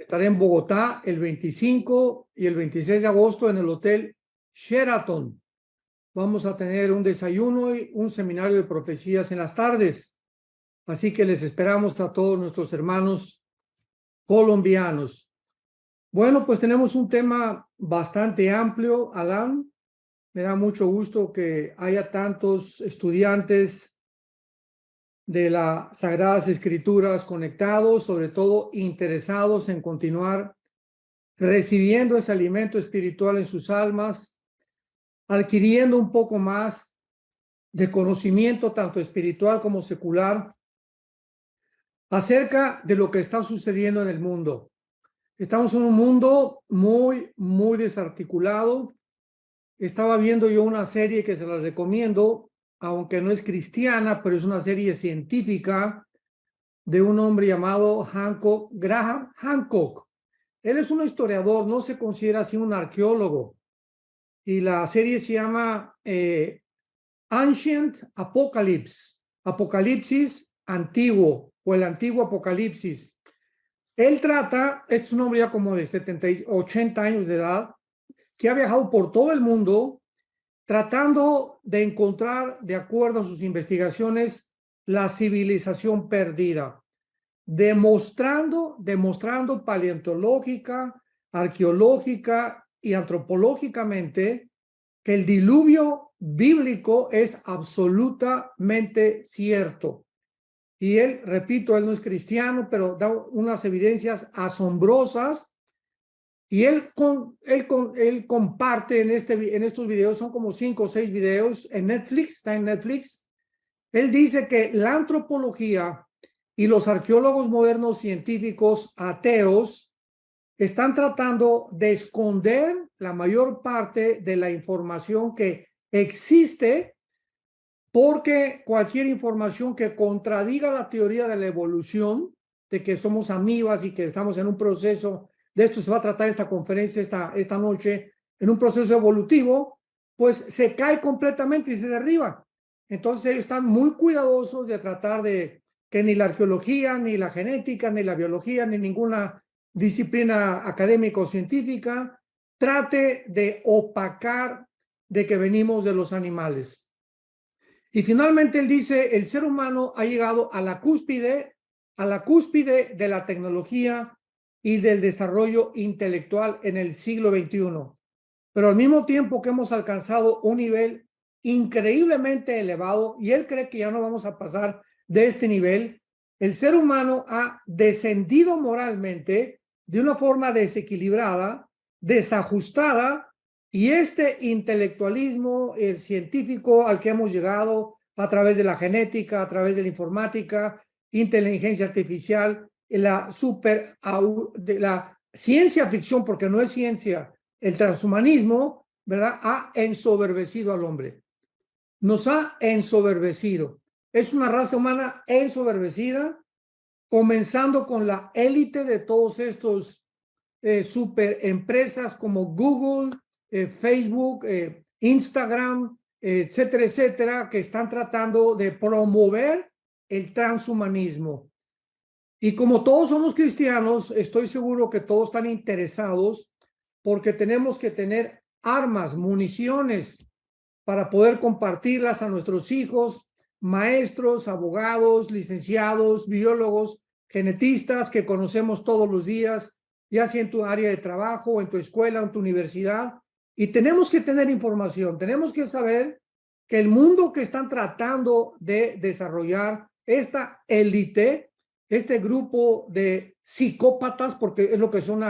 Estaré en Bogotá el 25 y el 26 de agosto en el Hotel Sheraton. Vamos a tener un desayuno y un seminario de profecías en las tardes. Así que les esperamos a todos nuestros hermanos colombianos. Bueno, pues tenemos un tema bastante amplio, Alan. Me da mucho gusto que haya tantos estudiantes de las Sagradas Escrituras conectados, sobre todo interesados en continuar recibiendo ese alimento espiritual en sus almas, adquiriendo un poco más de conocimiento tanto espiritual como secular acerca de lo que está sucediendo en el mundo. Estamos en un mundo muy desarticulado. Estaba viendo yo una serie que se la recomiendo, aunque no es cristiana, pero es una serie científica de un hombre llamado Graham Hancock. Él es un historiador, no se considera así un arqueólogo. Y la serie se llama Ancient Apocalypse, Apocalipsis antiguo o el antiguo Apocalipsis. Él trata, es un hombre ya como de 80 años de edad, que ha viajado por todo el mundo tratando de encontrar, de acuerdo a sus investigaciones, la civilización perdida, demostrando paleontológica, arqueológica y antropológicamente que el diluvio bíblico es absolutamente cierto. Y él, repito, él no es cristiano, pero da unas evidencias asombrosas. Y él comparte en estos videos, son como 5 o 6 videos en Netflix, está en Netflix. Él dice que la antropología y los arqueólogos modernos científicos ateos están tratando de esconder la mayor parte de la información que existe, porque cualquier información que contradiga la teoría de la evolución, de que somos amibas y que estamos en un proceso, de esto se va a tratar esta conferencia esta noche, en un proceso evolutivo, pues se cae completamente y se derriba. Entonces ellos están muy cuidadosos de tratar de que ni la arqueología, ni la genética, ni la biología, ni ninguna disciplina académica o científica trate de opacar de que venimos de los animales. Y finalmente él dice, el ser humano ha llegado a la cúspide de la tecnología y del desarrollo intelectual en el siglo XXI. Pero al mismo tiempo que hemos alcanzado un nivel increíblemente elevado, y él cree que ya no vamos a pasar de este nivel, el ser humano ha descendido moralmente de una forma desequilibrada, desajustada, y este intelectualismo científico al que hemos llegado a través de la genética, a través de la informática, inteligencia artificial, la ciencia ficción, porque no es ciencia, el transhumanismo, ¿verdad?, ha ensoberbecido al hombre. Nos ha ensoberbecido. Es una raza humana ensoberbecida, comenzando con la élite de todos estos super empresas como Google, Facebook, Instagram, etcétera, etcétera, que están tratando de promover el transhumanismo. Y como todos somos cristianos, estoy seguro que todos están interesados porque tenemos que tener armas, municiones para poder compartirlas a nuestros hijos, maestros, abogados, licenciados, biólogos, genetistas que conocemos todos los días, ya sea en tu área de trabajo, en tu escuela, en tu universidad. Y tenemos que tener información, tenemos que saber que el mundo que están tratando de desarrollar esta élite, este grupo de psicópatas, porque es lo que son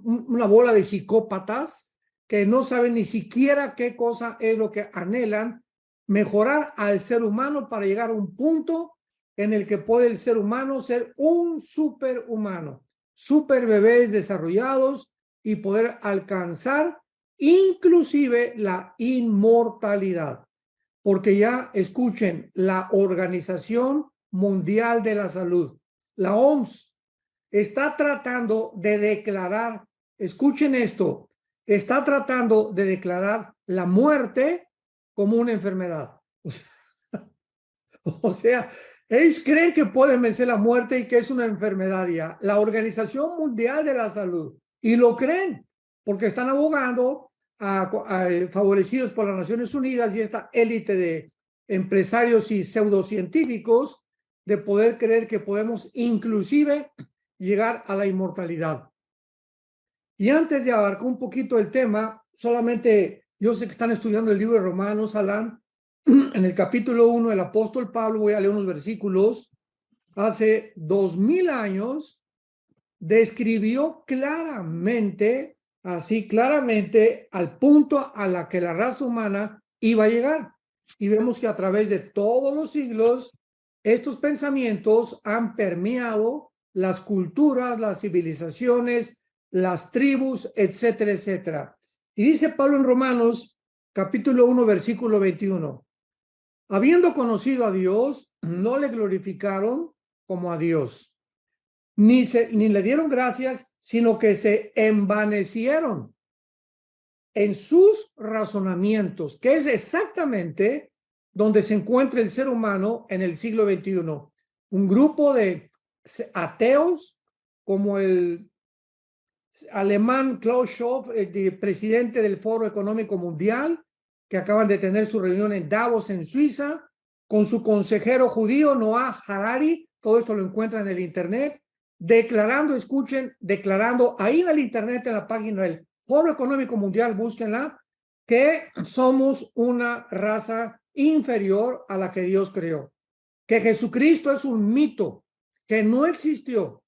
una bola de psicópatas que no saben ni siquiera qué cosa es lo que anhelan, mejorar al ser humano para llegar a un punto en el que puede el ser humano ser un superhumano, super bebés desarrollados y poder alcanzar inclusive la inmortalidad. Porque ya escuchen, la Organización Mundial de la Salud, la OMS, está tratando de declarar, escuchen esto, está tratando de declarar la muerte como una enfermedad. O sea, Ellos creen que pueden vencer la muerte y que es una enfermedad ya. La Organización Mundial de la Salud. Y lo creen, porque están abogando favorecidos por las Naciones Unidas y esta élite de empresarios y pseudocientíficos de poder creer que podemos inclusive llegar a la inmortalidad. Y antes de abarcar un poquito el tema, solamente yo sé que están estudiando el libro de Romanos, Alan, en el capítulo 1, el apóstol Pablo, voy a leer unos versículos, hace 2000 años, describió claramente, así claramente, al punto a la que la raza humana iba a llegar. Y vemos que a través de todos los siglos, estos pensamientos han permeado las culturas, las civilizaciones, las tribus, etcétera, etcétera. Y dice Pablo en Romanos, capítulo 1, versículo 21. Habiendo conocido a Dios, no le glorificaron como a Dios, ni le dieron gracias, sino que se envanecieron en sus razonamientos, que es exactamente donde se encuentra el ser humano en el siglo XXI. Un grupo de ateos, como el alemán Klaus Schwab, el presidente del Foro Económico Mundial, que acaban de tener su reunión en Davos, en Suiza, con su consejero judío Noah Harari. Todo esto lo encuentran en el internet, declarando, escuchen, declarando ahí en el internet, en la página del Foro Económico Mundial, búsquenla, que somos una raza inferior a la que Dios creó, que Jesucristo es un mito, que no existió,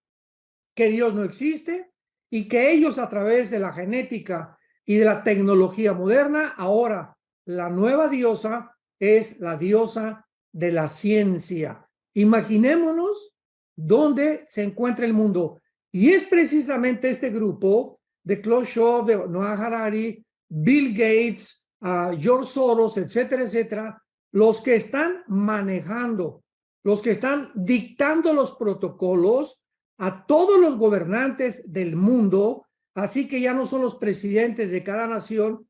que Dios no existe y que ellos a través de la genética y de la tecnología moderna, ahora la nueva diosa es la diosa de la ciencia. Imaginémonos dónde se encuentra el mundo. Y es precisamente este grupo de Klaus Schwab, de Noah Harari, Bill Gates, George Soros, etcétera, etcétera, los que están manejando, los que están dictando los protocolos a todos los gobernantes del mundo, así que ya no son los presidentes de cada nación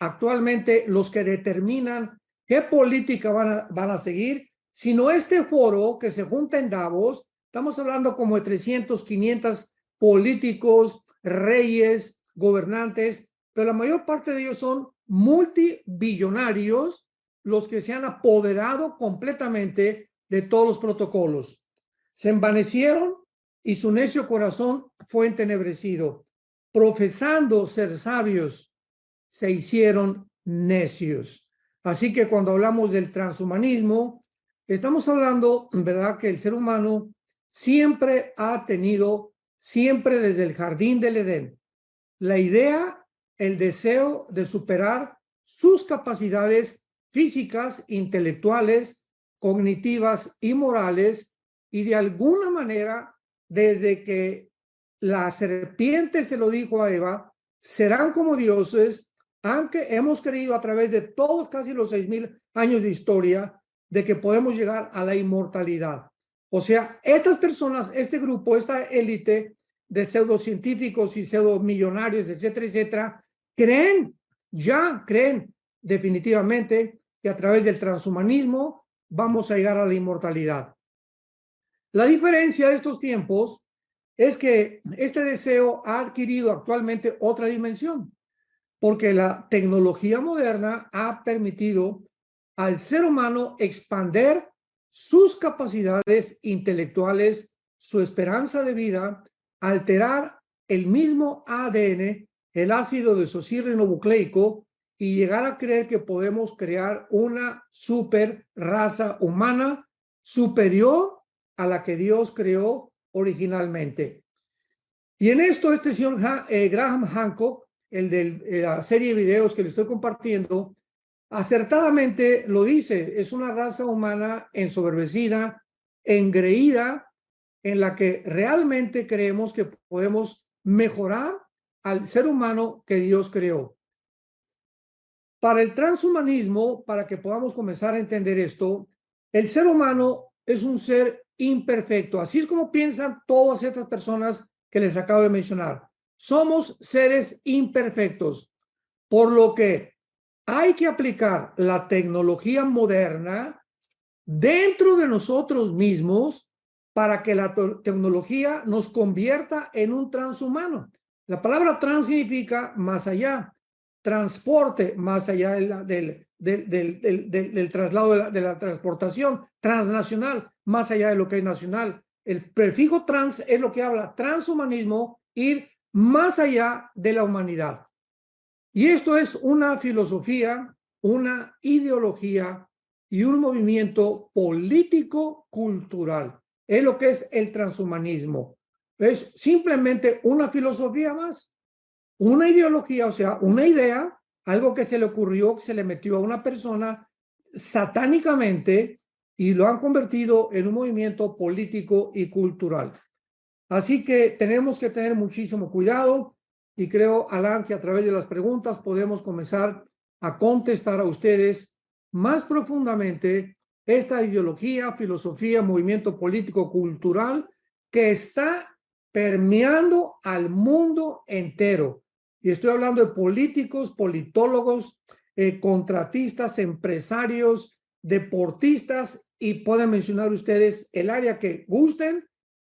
actualmente los que determinan qué política van a seguir, sino este foro que se junta en Davos. Estamos hablando como de 300, 500 políticos, reyes, gobernantes, pero la mayor parte de ellos son multibillonarios, los que se han apoderado completamente de todos los protocolos. Se envanecieron y su necio corazón fue entenebrecido. Profesando ser sabios, se hicieron necios. Así que cuando hablamos del transhumanismo, estamos hablando, ¿verdad?, que el ser humano siempre ha tenido, siempre desde el jardín del Edén, la idea, el deseo de superar sus capacidades físicas, intelectuales, cognitivas y morales, y de alguna manera, desde que la serpiente se lo dijo a Eva, serán como dioses, aunque hemos creído a través de todos casi los 6000 años de historia de que podemos llegar a la inmortalidad. O sea, estas personas, este grupo, esta élite de pseudocientíficos y pseudomillonarios, etcétera, etcétera, creen definitivamente que a través del transhumanismo vamos a llegar a la inmortalidad. La diferencia de estos tiempos es que este deseo ha adquirido actualmente otra dimensión, porque la tecnología moderna ha permitido al ser humano expandir sus capacidades intelectuales, su esperanza de vida, alterar el mismo ADN, el ácido desoxirribonucleico, y llegar a creer que podemos crear una super raza humana superior a la que Dios creó originalmente. Y en esto este señor Graham Hancock, el de la serie de videos que le estoy compartiendo, acertadamente lo dice: es una raza humana ensoberbecida, engreída, en la que realmente creemos que podemos mejorar al ser humano que Dios creó. Para el transhumanismo, para que podamos comenzar a entender esto, el ser humano es un ser imperfecto. Así es como piensan todas estas personas que les acabo de mencionar. Somos seres imperfectos, por lo que hay que aplicar la tecnología moderna dentro de nosotros mismos para que la tecnología nos convierta en un transhumano. La palabra trans significa más allá, transporte más allá del traslado de la transportación, transnacional, más allá de lo que es nacional. El prefijo trans es lo que habla transhumanismo, ir más allá de la humanidad. Y esto es una filosofía, una ideología y un movimiento político-cultural. Es lo que es el transhumanismo. Es simplemente una filosofía más, una ideología, o sea, una idea, algo que se le ocurrió, que se le metió a una persona satánicamente y lo han convertido en un movimiento político y cultural. Así que tenemos que tener muchísimo cuidado y creo, Alan, que a través de las preguntas podemos comenzar a contestar a ustedes más profundamente esta ideología, filosofía, movimiento político, cultural que está permeando al mundo entero. Y estoy hablando de políticos, politólogos, contratistas, empresarios, deportistas y pueden mencionar ustedes el área que gusten.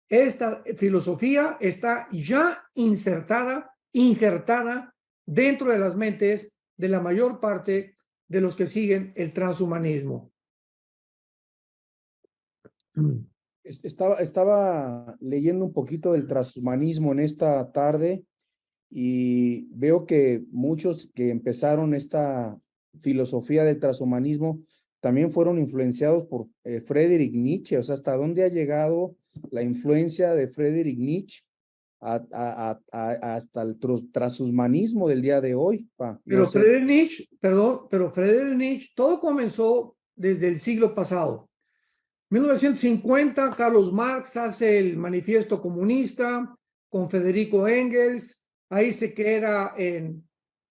Esta filosofía está ya injertada dentro de las mentes de la mayor parte de los que siguen el transhumanismo. Estaba leyendo un poquito del transhumanismo en esta tarde y veo que muchos que empezaron esta filosofía del transhumanismo también fueron influenciados por Friedrich Nietzsche. O sea, ¿hasta dónde ha llegado la influencia de Friedrich Nietzsche hasta el transhumanismo del día de hoy? Pero Friedrich Nietzsche, perdón, pero Friedrich Nietzsche, todo comenzó desde el siglo pasado. 1950, Carlos Marx hace el Manifiesto Comunista con Federico Engels. Ahí se queda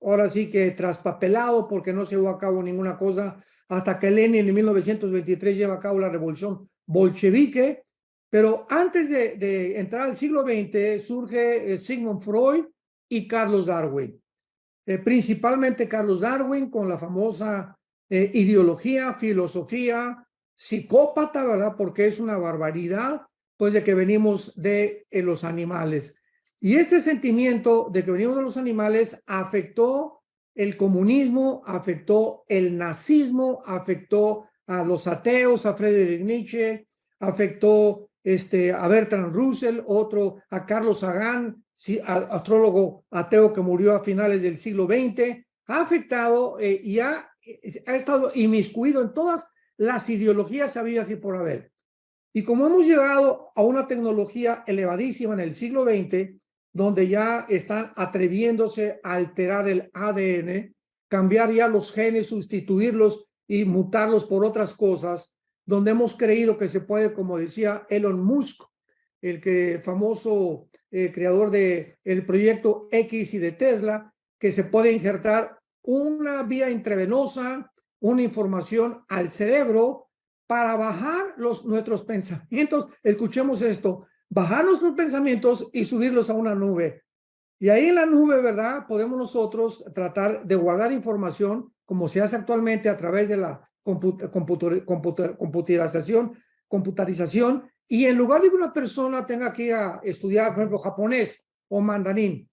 ahora sí que traspapelado porque no se llevó a cabo ninguna cosa hasta que Lenin en 1923 lleva a cabo la revolución bolchevique. Pero antes de entrar al siglo XX surge Sigmund Freud y Carlos Darwin. Principalmente Carlos Darwin con la famosa ideología, filosofía, psicópata, ¿verdad? Porque es una barbaridad, pues de que venimos de los animales. Y este sentimiento de que venimos de los animales afectó el comunismo, afectó el nazismo, afectó a los ateos, a Friedrich Nietzsche, afectó a Bertrand Russell, otro a Carlos Sagan, astrólogo ateo que murió a finales del siglo XX, ha afectado y ha estado inmiscuido en todas las ideologías habidas y por haber. Y como hemos llegado a una tecnología elevadísima en el siglo XX, donde ya están atreviéndose a alterar el ADN, cambiar ya los genes, sustituirlos y mutarlos por otras cosas, donde hemos creído que se puede, como decía Elon Musk, el famoso creador del proyecto X y de Tesla, que se puede injertar una vía intravenosa, una información al cerebro para bajar nuestros pensamientos. Escuchemos esto, bajar nuestros pensamientos y subirlos a una nube. Y ahí en la nube, ¿verdad? Podemos nosotros tratar de guardar información como se hace actualmente a través de la computarización, y en lugar de que una persona tenga que ir a estudiar, por ejemplo, japonés o mandarín,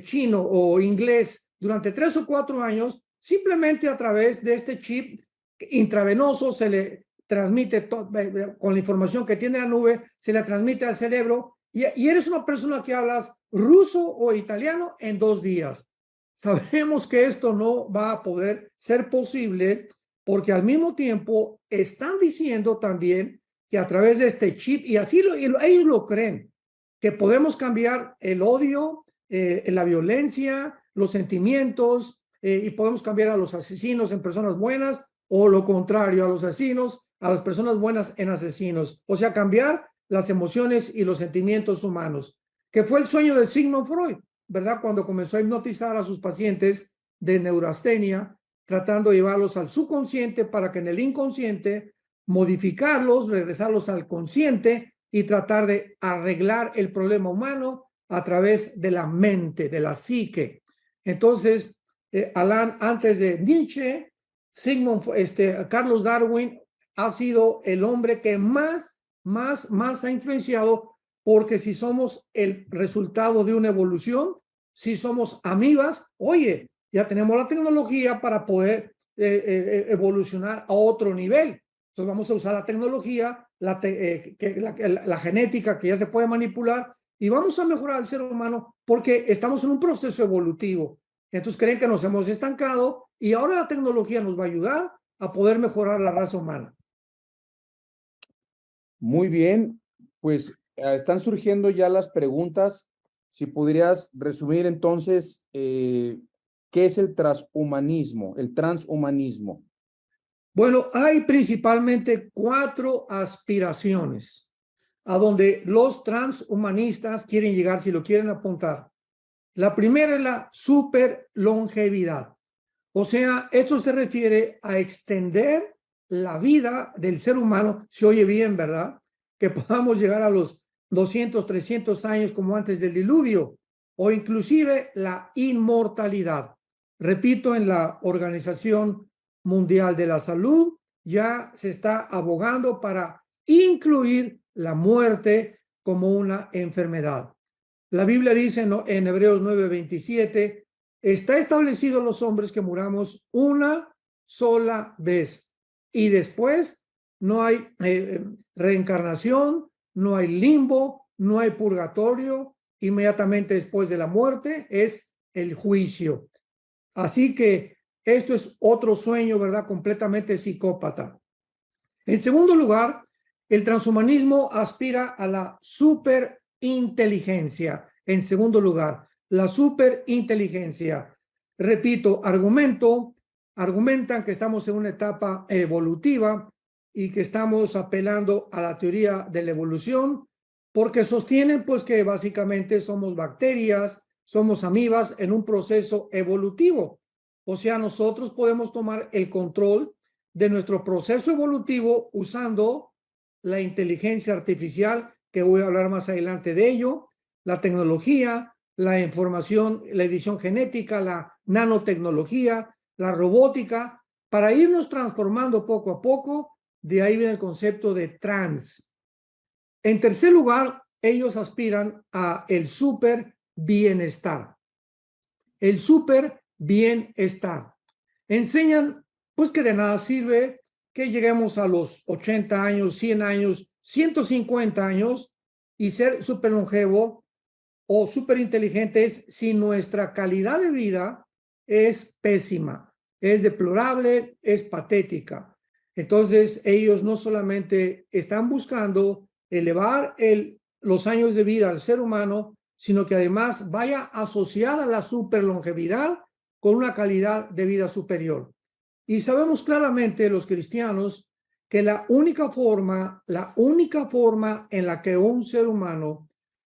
chino o inglés durante 3 o 4 años, simplemente a través de este chip intravenoso se le transmite con la información que tiene la nube, se le transmite al cerebro y eres una persona que hablas ruso o italiano en 2 días. Sabemos que esto no va a poder ser posible porque al mismo tiempo están diciendo también que a través de este chip, y así ellos lo creen, que podemos cambiar el odio, la violencia, los sentimientos, y podemos cambiar a los asesinos en personas buenas, o lo contrario, a los asesinos, a las personas buenas en asesinos. O sea, cambiar las emociones y los sentimientos humanos, que fue el sueño de Sigmund Freud, ¿verdad? Cuando comenzó a hipnotizar a sus pacientes de neurastenia, tratando de llevarlos al subconsciente para que en el inconsciente modificarlos, regresarlos al consciente y tratar de arreglar el problema humano a través de la mente, de la psique. Entonces, Alan, antes de Nietzsche, Carlos Darwin ha sido el hombre que más ha influenciado, porque si somos el resultado de una evolución, si somos amibas, oye, ya tenemos la tecnología para poder evolucionar a otro nivel. Entonces vamos a usar la tecnología, la genética que ya se puede manipular, y vamos a mejorar al ser humano porque estamos en un proceso evolutivo. Entonces creen que nos hemos estancado y ahora la tecnología nos va a ayudar a poder mejorar la raza humana. Muy bien, pues están surgiendo ya las preguntas. Si podrías resumir entonces, ¿qué es el transhumanismo? El transhumanismo. Bueno, hay principalmente 4 aspiraciones a donde los transhumanistas quieren llegar, si lo quieren apuntar. La primera es la superlongevidad. O sea, esto se refiere a extender la vida del ser humano, se oye bien, ¿verdad? Que podamos llegar a los 200, 300 años como antes del diluvio, o inclusive la inmortalidad. Repito, en la Organización Mundial de la Salud ya se está abogando para incluir la muerte como una enfermedad. La Biblia dice en Hebreos 9:27, está establecido los hombres que muramos una sola vez y después no hay reencarnación, no hay limbo, no hay purgatorio, inmediatamente después de la muerte es el juicio. Así que esto es otro sueño, ¿verdad? Completamente psicópata. En segundo lugar, el transhumanismo aspira a la superinteligencia. En segundo lugar, la superinteligencia. Repito, argumentan que estamos en una etapa evolutiva y que estamos apelando a la teoría de la evolución, porque sostienen pues que básicamente somos bacterias, somos amibas en un proceso evolutivo. O sea, nosotros podemos tomar el control de nuestro proceso evolutivo usando la inteligencia artificial, que voy a hablar más adelante de ello, la tecnología, la información, la edición genética, la nanotecnología, la robótica, para irnos transformando poco a poco. De ahí viene el concepto de trans. En tercer lugar, ellos aspiran a el super bienestar. El super bienestar. Enseñan pues que de nada sirve que lleguemos a los 80 años, 100 años, 150 años y ser súper longevo o súper inteligentes si nuestra calidad de vida es pésima, es deplorable, es patética. Entonces ellos no solamente están buscando elevar los años de vida al ser humano, sino que además vaya asociada a la superlongevidad con una calidad de vida superior. Y sabemos claramente los cristianos que la única forma en la que un ser humano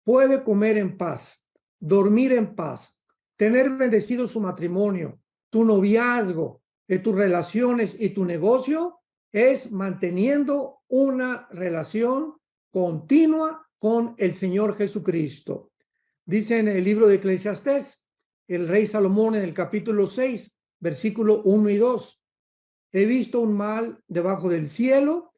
puede comer en paz, dormir en paz, tener bendecido su matrimonio, tu noviazgo, tus relaciones y tu negocio, es manteniendo una relación continua con el Señor Jesucristo. Dice en el libro de Eclesiastés, el rey Salomón en el capítulo 6, versículo 1 y 2. He visto un mal debajo del cielo,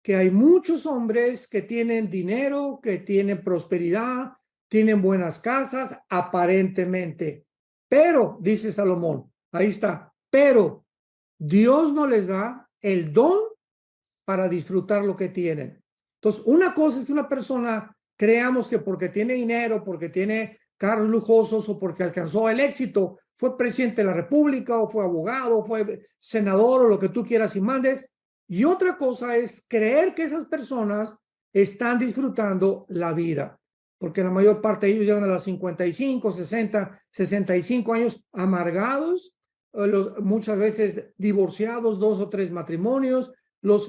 que hay muchos hombres que tienen dinero, que tienen prosperidad, tienen buenas casas, aparentemente. Pero, dice Salomón, ahí está, pero Dios no les da el don para disfrutar lo que tienen. Entonces, una cosa es que una persona creamos que porque tiene dinero, porque tiene carros lujosos o porque alcanzó el éxito, fue presidente de la República o fue abogado, o fue senador o lo que tú quieras y mandes. Y otra cosa es creer que esas personas están disfrutando la vida, porque la mayor parte de ellos llegan a los 55, 60, 65 años amargados, muchas veces divorciados, 2 o 3 matrimonios,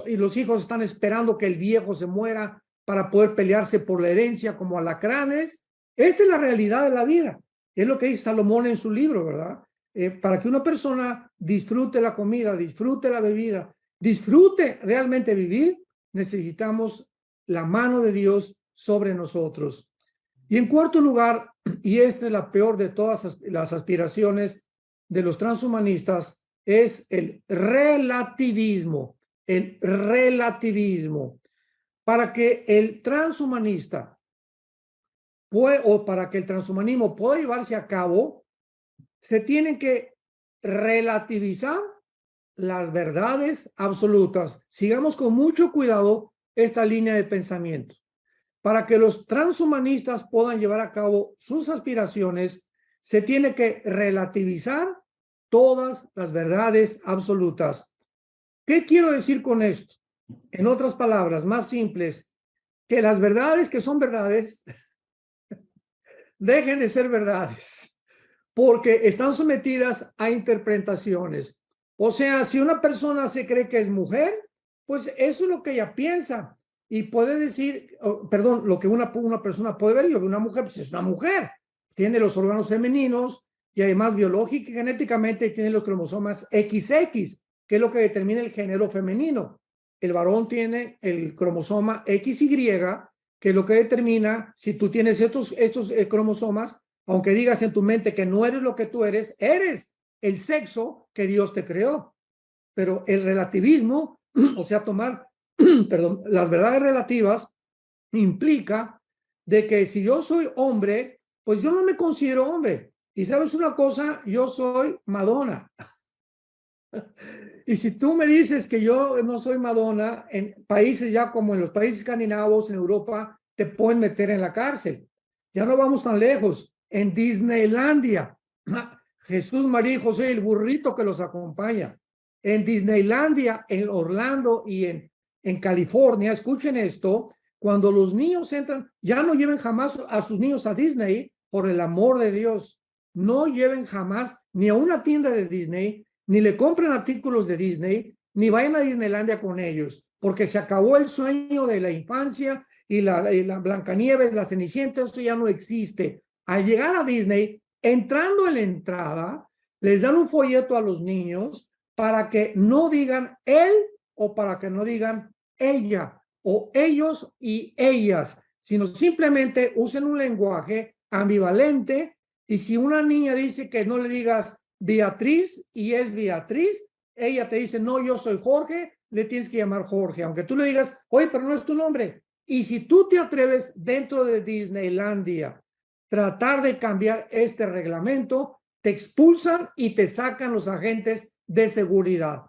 y los hijos están esperando que el viejo se muera para poder pelearse por la herencia como alacranes. Esta es la realidad de la vida. Es lo que dice Salomón en su libro, ¿verdad? Para que una persona disfrute la comida, disfrute la bebida, disfrute realmente vivir, necesitamos la mano de Dios sobre nosotros. Y en cuarto lugar, y esta es la peor de todas las aspiraciones de los transhumanistas, es el relativismo. el relativismo. Para que el transhumanista o para que el transhumanismo pueda llevarse a cabo, se tienen que relativizar las verdades absolutas. Sigamos con mucho cuidado esta línea de pensamiento. Para que los transhumanistas puedan llevar a cabo sus aspiraciones, se tiene que relativizar todas las verdades absolutas. ¿Qué quiero decir con esto? En otras palabras, más simples, que las verdades que son verdades dejen de ser verdades, porque están sometidas a interpretaciones. O sea, si una persona se cree que es mujer, pues eso es lo que ella piensa. Y puede decir, perdón, lo que una persona puede ver, yo veo una mujer, pues es una mujer, tiene los órganos femeninos y además biológica y genéticamente tiene los cromosomas XX, que es lo que determina el género femenino. El varón tiene el cromosoma XY, que es lo que determina si tú tienes estos cromosomas, aunque digas en tu mente que no eres lo que tú eres el sexo que Dios te creó. Pero el relativismo, o sea, tomar, perdón, las verdades relativas, implica de que si yo soy hombre, pues yo no me considero hombre. Y sabes una cosa, yo soy Madonna. Y si tú me dices que yo no soy Madonna, en países ya como en los países escandinavos, en Europa, te pueden meter en la cárcel. Ya no vamos tan lejos. En Disneylandia, Jesús, María y José, el burrito que los acompaña. En Disneylandia, en Orlando y en California, escuchen esto, cuando los niños entran, ya no lleven jamás a sus niños a Disney, por el amor de Dios. No lleven jamás ni a una tienda de Disney, ni le compren artículos de Disney, ni vayan a Disneylandia con ellos, porque se acabó el sueño de la infancia y la Blancanieves, la Cenicienta, eso ya no existe. Al llegar a Disney, entrando en la entrada, les dan un folleto a los niños para que no digan él o para que no digan ella o ellos y ellas, sino simplemente usen un lenguaje ambivalente. Y si una niña dice que no le digas Beatriz y es Beatriz, ella te dice, no, yo soy Jorge, le tienes que llamar Jorge, aunque tú le digas, oye, pero no es tu nombre. Y si tú te atreves dentro de Disneylandia tratar de cambiar este reglamento, te expulsan y te sacan los agentes de seguridad.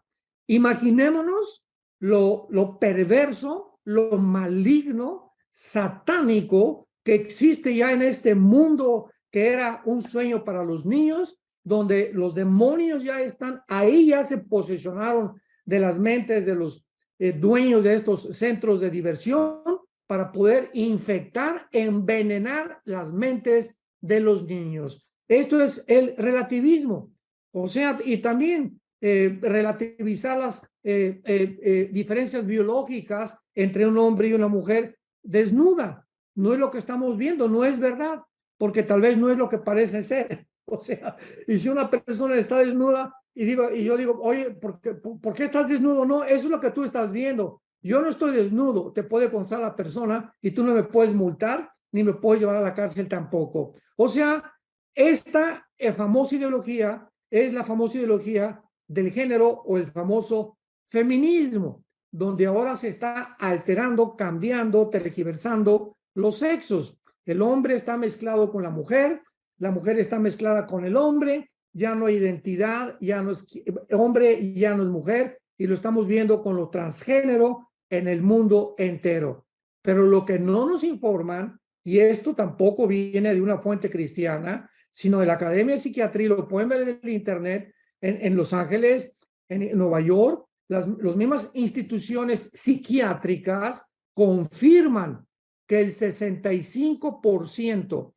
Imaginémonos lo perverso, lo maligno, satánico que existe ya en este mundo que era un sueño para los niños, donde los demonios ya están ahí, ya se posesionaron de las mentes de los dueños de estos centros de diversión para poder infectar, envenenar las mentes de los niños. Esto es el relativismo. O sea, y también relativizar las diferencias biológicas entre un hombre y una mujer desnuda. No es lo que estamos viendo, no es verdad, porque tal vez no es lo que parece ser. O sea, y si una persona está desnuda y yo digo, oye, ¿por qué estás desnudo? No, eso es lo que tú estás viendo. Yo no estoy desnudo, te puede constar la persona y tú no me puedes multar ni me puedes llevar a la cárcel tampoco. O sea, esta famosa ideología es la famosa ideología del género o el famoso feminismo, donde ahora se está alterando, cambiando, tergiversando los sexos. El hombre está mezclado con la mujer está mezclada con el hombre, ya no hay identidad, ya no es hombre y ya no es mujer, y lo estamos viendo con lo transgénero en el mundo entero. Pero lo que no nos informan, y esto tampoco viene de una fuente cristiana, sino de la Academia de Psiquiatría, lo pueden ver en el internet, en Los Ángeles, en Nueva York, las mismas instituciones psiquiátricas confirman que el 65%,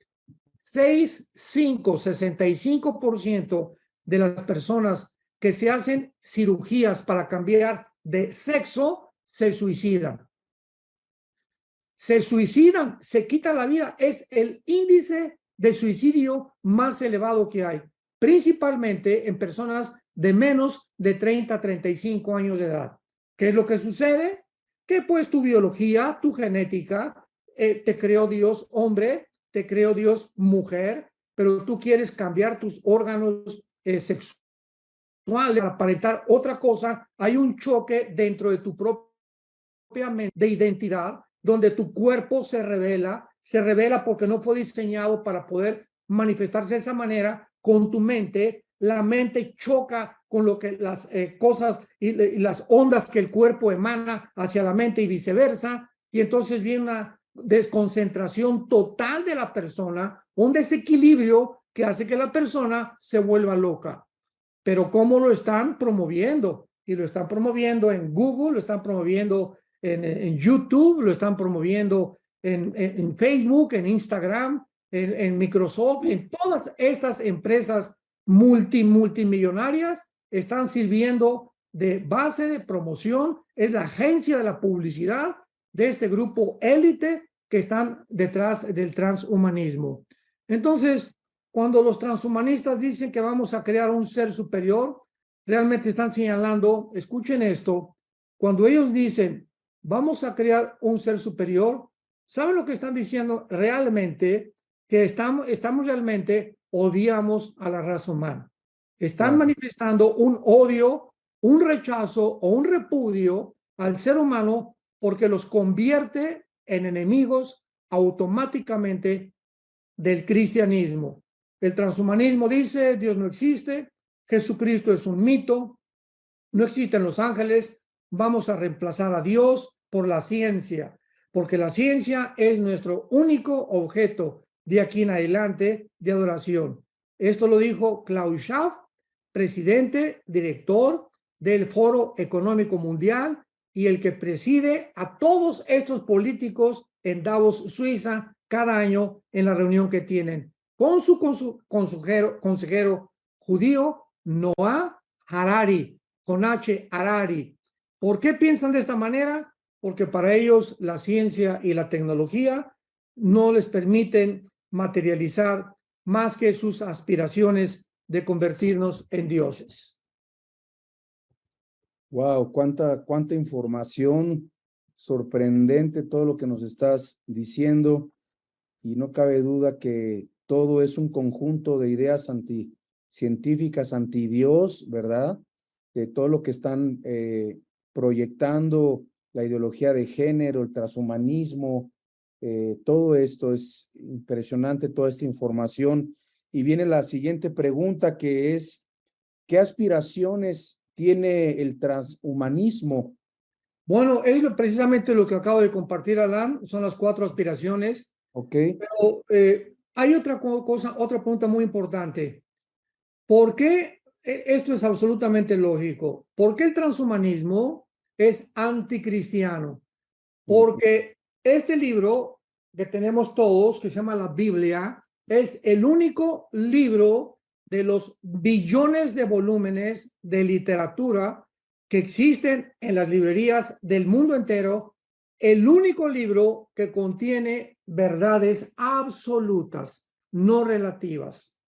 65% de las personas que se hacen cirugías para cambiar de sexo se suicidan. Se suicidan, se quitan la vida. Es el índice de suicidio más elevado que hay, principalmente en personas de menos de 30 a 35 años de edad. ¿Qué es lo que sucede? Que pues tu biología, tu genética, te creó Dios hombre, te creó Dios mujer, pero tú quieres cambiar tus órganos sexuales para aparentar otra cosa, hay un choque dentro de tu propia mente de identidad, donde tu cuerpo se revela porque no fue diseñado para poder manifestarse de esa manera con tu mente. La mente choca con lo que las cosas y las ondas que el cuerpo emana hacia la mente y viceversa, y entonces viene una desconcentración total de la persona, un desequilibrio que hace que la persona se vuelva loca. Pero ¿cómo lo están promoviendo? Y lo están promoviendo en Google, lo están promoviendo en YouTube, lo están promoviendo en Facebook, en Instagram, en Microsoft, en todas estas empresas multimillonarias están sirviendo de base de promoción. Es la agencia de la publicidad de este grupo élite que están detrás del transhumanismo. Entonces, cuando los transhumanistas dicen que vamos a crear un ser superior, realmente están señalando, escuchen esto, cuando ellos dicen vamos a crear un ser superior, ¿saben lo que están diciendo realmente? Que estamos realmente odiamos a la raza humana. Están manifestando un odio, un rechazo o un repudio al ser humano porque los convierte en enemigos automáticamente del cristianismo. El transhumanismo dice Dios no existe, Jesucristo es un mito, no existen los ángeles, vamos a reemplazar a Dios por la ciencia, porque la ciencia es nuestro único objeto de aquí en adelante de adoración. Esto lo dijo Klaus Schwab, presidente, director del Foro Económico Mundial y el que preside a todos estos políticos en Davos, Suiza, cada año en la reunión que tienen con su consejero judío Noah Harari, con H. Harari. ¿Por qué piensan de esta manera? Porque para ellos la ciencia y la tecnología no les permiten materializar más que sus aspiraciones de convertirnos en dioses. Wow, cuánta información, sorprendente todo lo que nos estás diciendo, y no cabe duda que todo es un conjunto de ideas científicas anti Dios, ¿verdad? De todo lo que están proyectando, la ideología de género, el transhumanismo, todo esto es impresionante, toda esta información. Y viene la siguiente pregunta, que es, ¿qué aspiraciones tiene el transhumanismo? Bueno, es precisamente lo que acabo de compartir, Alan, son las 4 aspiraciones. Ok. Pero hay otra cosa, otra pregunta muy importante. ¿Por qué? Esto es absolutamente lógico. ¿Por qué el transhumanismo es anticristiano? Porque este libro que tenemos todos, que se llama la Biblia, es el único libro de los billones de volúmenes de literatura que existen en las librerías del mundo entero, el único libro que contiene verdades absolutas, no relativas.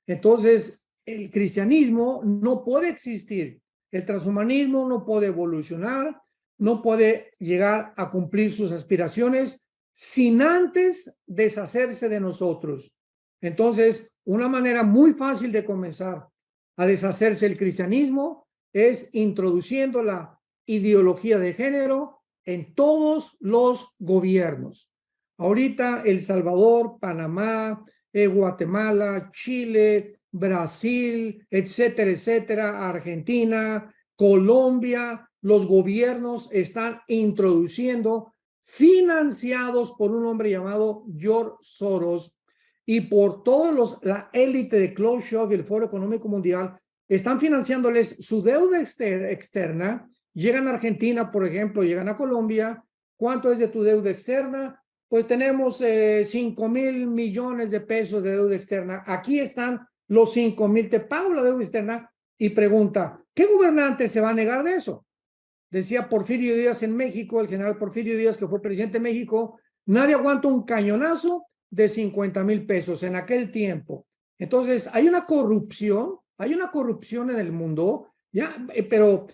Entonces, el cristianismo no puede existir, el transhumanismo no puede evolucionar, no puede llegar a cumplir sus aspiraciones sin antes deshacerse de nosotros. Entonces, una manera muy fácil de comenzar a deshacerse del cristianismo es introduciendo la ideología de género en todos los gobiernos. Ahorita El Salvador, Panamá, Guatemala, Chile, Brasil, etcétera, etcétera, Argentina, Colombia, los gobiernos están introduciendo, financiados por un hombre llamado George Soros y por todos la élite de Klaus Schwab y el Foro Económico Mundial, están financiándoles su deuda externa. Llegan a Argentina, por ejemplo, llegan a Colombia. ¿Cuánto es de tu deuda externa? Pues tenemos 5,000 millones de pesos de deuda externa. Aquí están los 5,000, te pago la deuda externa. Y pregunta, ¿qué gobernante se va a negar de eso? Decía Porfirio Díaz en México, el general Porfirio Díaz, que fue presidente de México, nadie aguanta un cañonazo de 50,000 pesos en aquel tiempo. Entonces, hay una corrupción en el mundo, ya, pero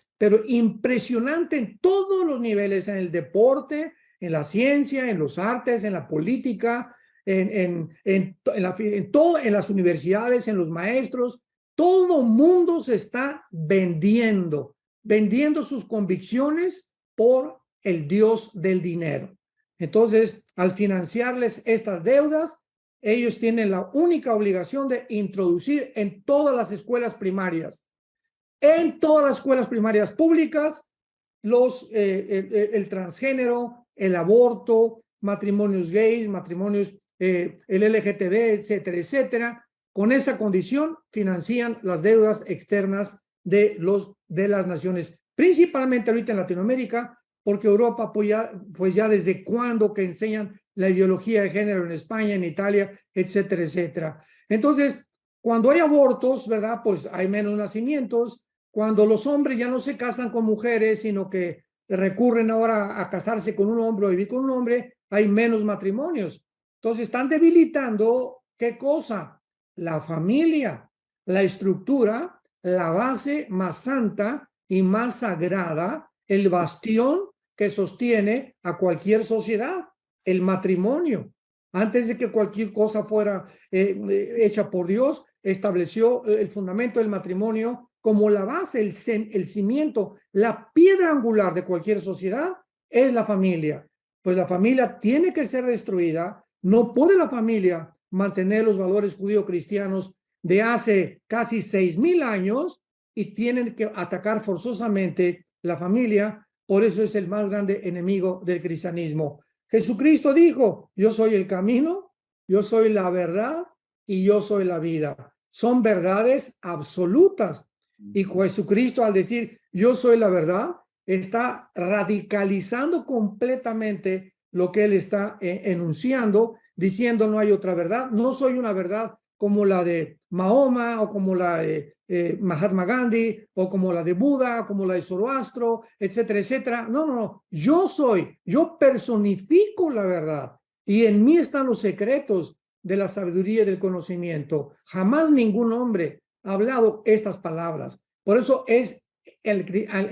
impresionante en todos los niveles, en el deporte, en la ciencia, en los artes, en la política, en las universidades, en los maestros, Todo mundo se está vendiendo sus convicciones por el Dios del dinero. Entonces, al financiarles estas deudas, ellos tienen la única obligación de introducir en todas las escuelas primarias, públicas, el transgénero, el aborto, matrimonios gays, matrimonios el LGTB, etcétera, etcétera. Con esa condición financian las deudas externas de las naciones, principalmente ahorita en Latinoamérica, porque Europa pues ya desde cuándo que enseñan la ideología de género en España, en Italia, etcétera, etcétera. Entonces, cuando hay abortos, ¿verdad? Pues hay menos nacimientos. Cuando los hombres ya no se casan con mujeres, sino que recurren ahora a casarse con un hombre o vivir con un hombre, hay menos matrimonios. Entonces están debilitando, ¿qué cosa? La familia, la estructura, la base más santa y más sagrada, el bastión que sostiene a cualquier sociedad, el matrimonio. Antes de que cualquier cosa fuera hecha por Dios, estableció el fundamento del matrimonio como la base, el cimiento, la piedra angular de cualquier sociedad es la familia. Pues la familia tiene que ser destruida. No puede la familia mantener los valores judío-cristianos de hace casi 6,000 años y tienen que atacar forzosamente la familia. Por eso es el más grande enemigo del cristianismo. Jesucristo dijo, yo soy el camino, yo soy la verdad y yo soy la vida. Son verdades absolutas. Y Jesucristo, al decir yo soy la verdad, está radicalizando completamente lo que él está enunciando, diciendo no hay otra verdad. No soy una verdad como la de Mahoma o como la de Mahatma Gandhi o como la de Buda o como la de Zoroastro, etcétera, etcétera. No, no, no. Yo personifico la verdad y en mí están los secretos de la sabiduría y del conocimiento. Jamás ningún hombre ha hablado estas palabras. Por eso es el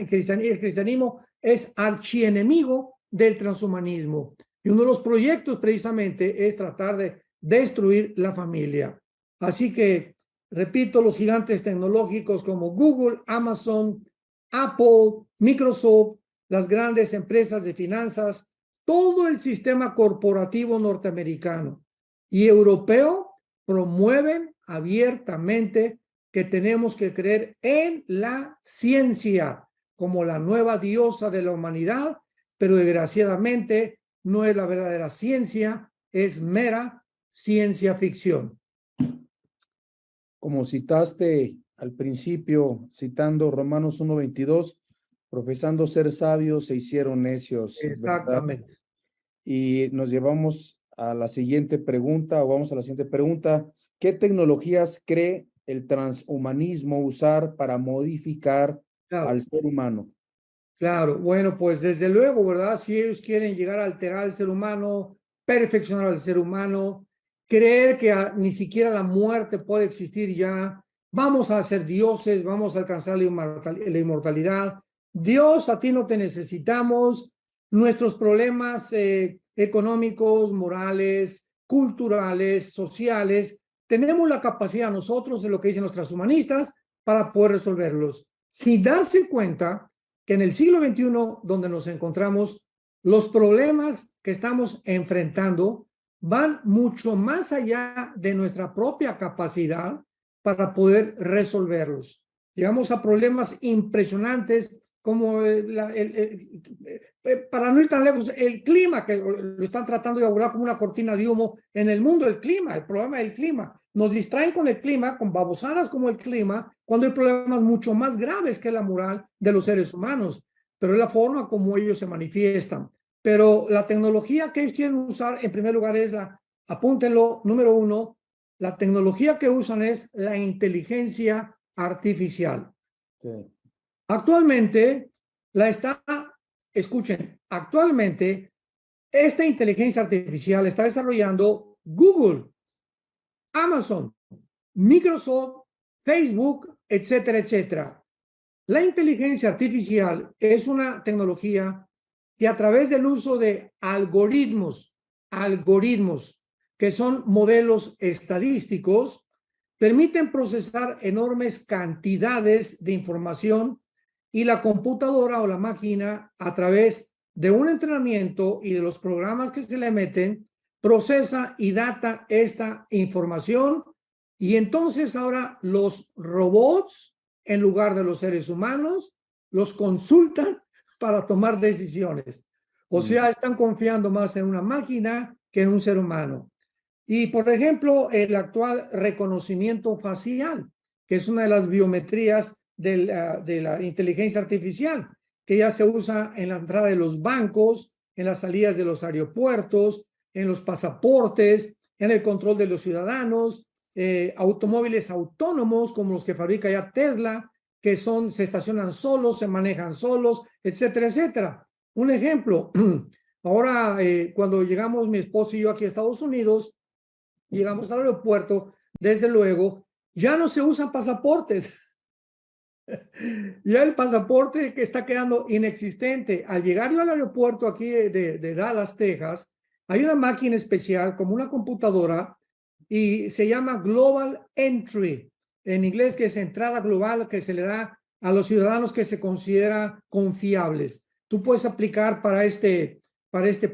cristianismo es archienemigo del transhumanismo. Y uno de los proyectos precisamente es tratar de destruir la familia. Así que, repito, los gigantes tecnológicos como Google, Amazon, Apple, Microsoft, las grandes empresas de finanzas, todo el sistema corporativo norteamericano y europeo promueven abiertamente que tenemos que creer en la ciencia como la nueva diosa de la humanidad, pero desgraciadamente no es la verdadera ciencia, es mera ciencia ficción. Como citaste al principio, citando Romanos 1:22, profesando ser sabios se hicieron necios. Exactamente. ¿Verdad? Y nos llevamos a la siguiente pregunta, o vamos a la siguiente pregunta. ¿Qué tecnologías cree el transhumanismo usar para modificar al ser humano? Claro, bueno, pues desde luego, ¿verdad? Si ellos quieren llegar a alterar al ser humano, perfeccionar al ser humano, creer que ni siquiera la muerte puede existir ya, vamos a ser dioses, vamos a alcanzar la inmortalidad. Dios, a ti no te necesitamos, nuestros problemas económicos, morales, culturales, sociales, tenemos la capacidad nosotros, de lo que dicen los transhumanistas, para poder resolverlos. Sin darse cuenta que en el siglo XXI, donde nos encontramos, los problemas que estamos enfrentando van mucho más allá de nuestra propia capacidad para poder resolverlos. Llegamos a problemas impresionantes como para no ir tan lejos, el clima, que lo están tratando de abordar como una cortina de humo en el mundo, el problema del clima. Nos distraen con el clima, con babosadas como el clima, cuando hay problemas mucho más graves que la moral de los seres humanos, pero es la forma como ellos se manifiestan. Pero la tecnología que ellos quieren usar, en primer lugar, es apúntenlo, número 1, la tecnología que usan es la inteligencia artificial. Okay. Actualmente, actualmente, esta inteligencia artificial está desarrollando Google, Amazon, Microsoft, Facebook, etcétera, etcétera. La inteligencia artificial es una tecnología que a través del uso de algoritmos, que son modelos estadísticos, permiten procesar enormes cantidades de información y la computadora o la máquina, a través de un entrenamiento y de los programas que se le meten, procesa y data esta información, y entonces ahora los robots, en lugar de los seres humanos, los consultan para tomar decisiones. O sea, están confiando más en una máquina que en un ser humano. Y, por ejemplo, el actual reconocimiento facial, que es una de las biometrías de la inteligencia artificial, que ya se usa en la entrada de los bancos, en las salidas de los aeropuertos, en los pasaportes, en el control de los ciudadanos, automóviles autónomos como los que fabrica ya Tesla, que se estacionan solos, se manejan solos, etcétera, etcétera. Un ejemplo, ahora cuando llegamos mi esposo y yo aquí a Estados Unidos, llegamos al aeropuerto, desde luego, ya no se usan pasaportes. Ya el pasaporte que está quedando inexistente. Al llegar yo al aeropuerto aquí de Dallas, Texas, hay una máquina especial como una computadora y se llama Global Entry, en inglés, que es entrada global que se le da a los ciudadanos que se considera confiables. Tú puedes aplicar para este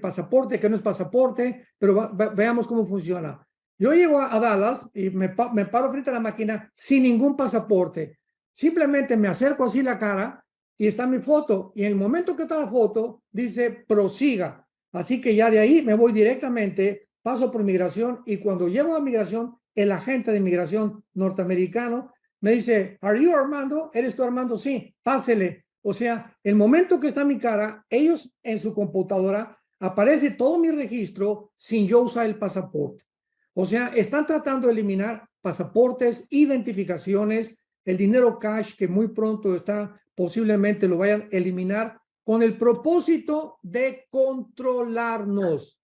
pasaporte, que no es pasaporte, pero veamos cómo funciona. Yo llego a Dallas y me paro frente a la máquina sin ningún pasaporte. Simplemente me acerco así la cara y está mi foto. Y en el momento que está la foto, dice prosiga. Así que ya de ahí me voy directamente, paso por migración, y cuando llego a migración, el agente de migración norteamericano me dice, ¿Are you Armando? ¿Eres tú Armando? Sí, pásele. O sea, el momento que está mi cara, ellos en su computadora aparece todo mi registro sin yo usar el pasaporte. O sea, están tratando de eliminar pasaportes, identificaciones, el dinero cash, que muy pronto posiblemente lo vayan a eliminar, con el propósito de controlarnos,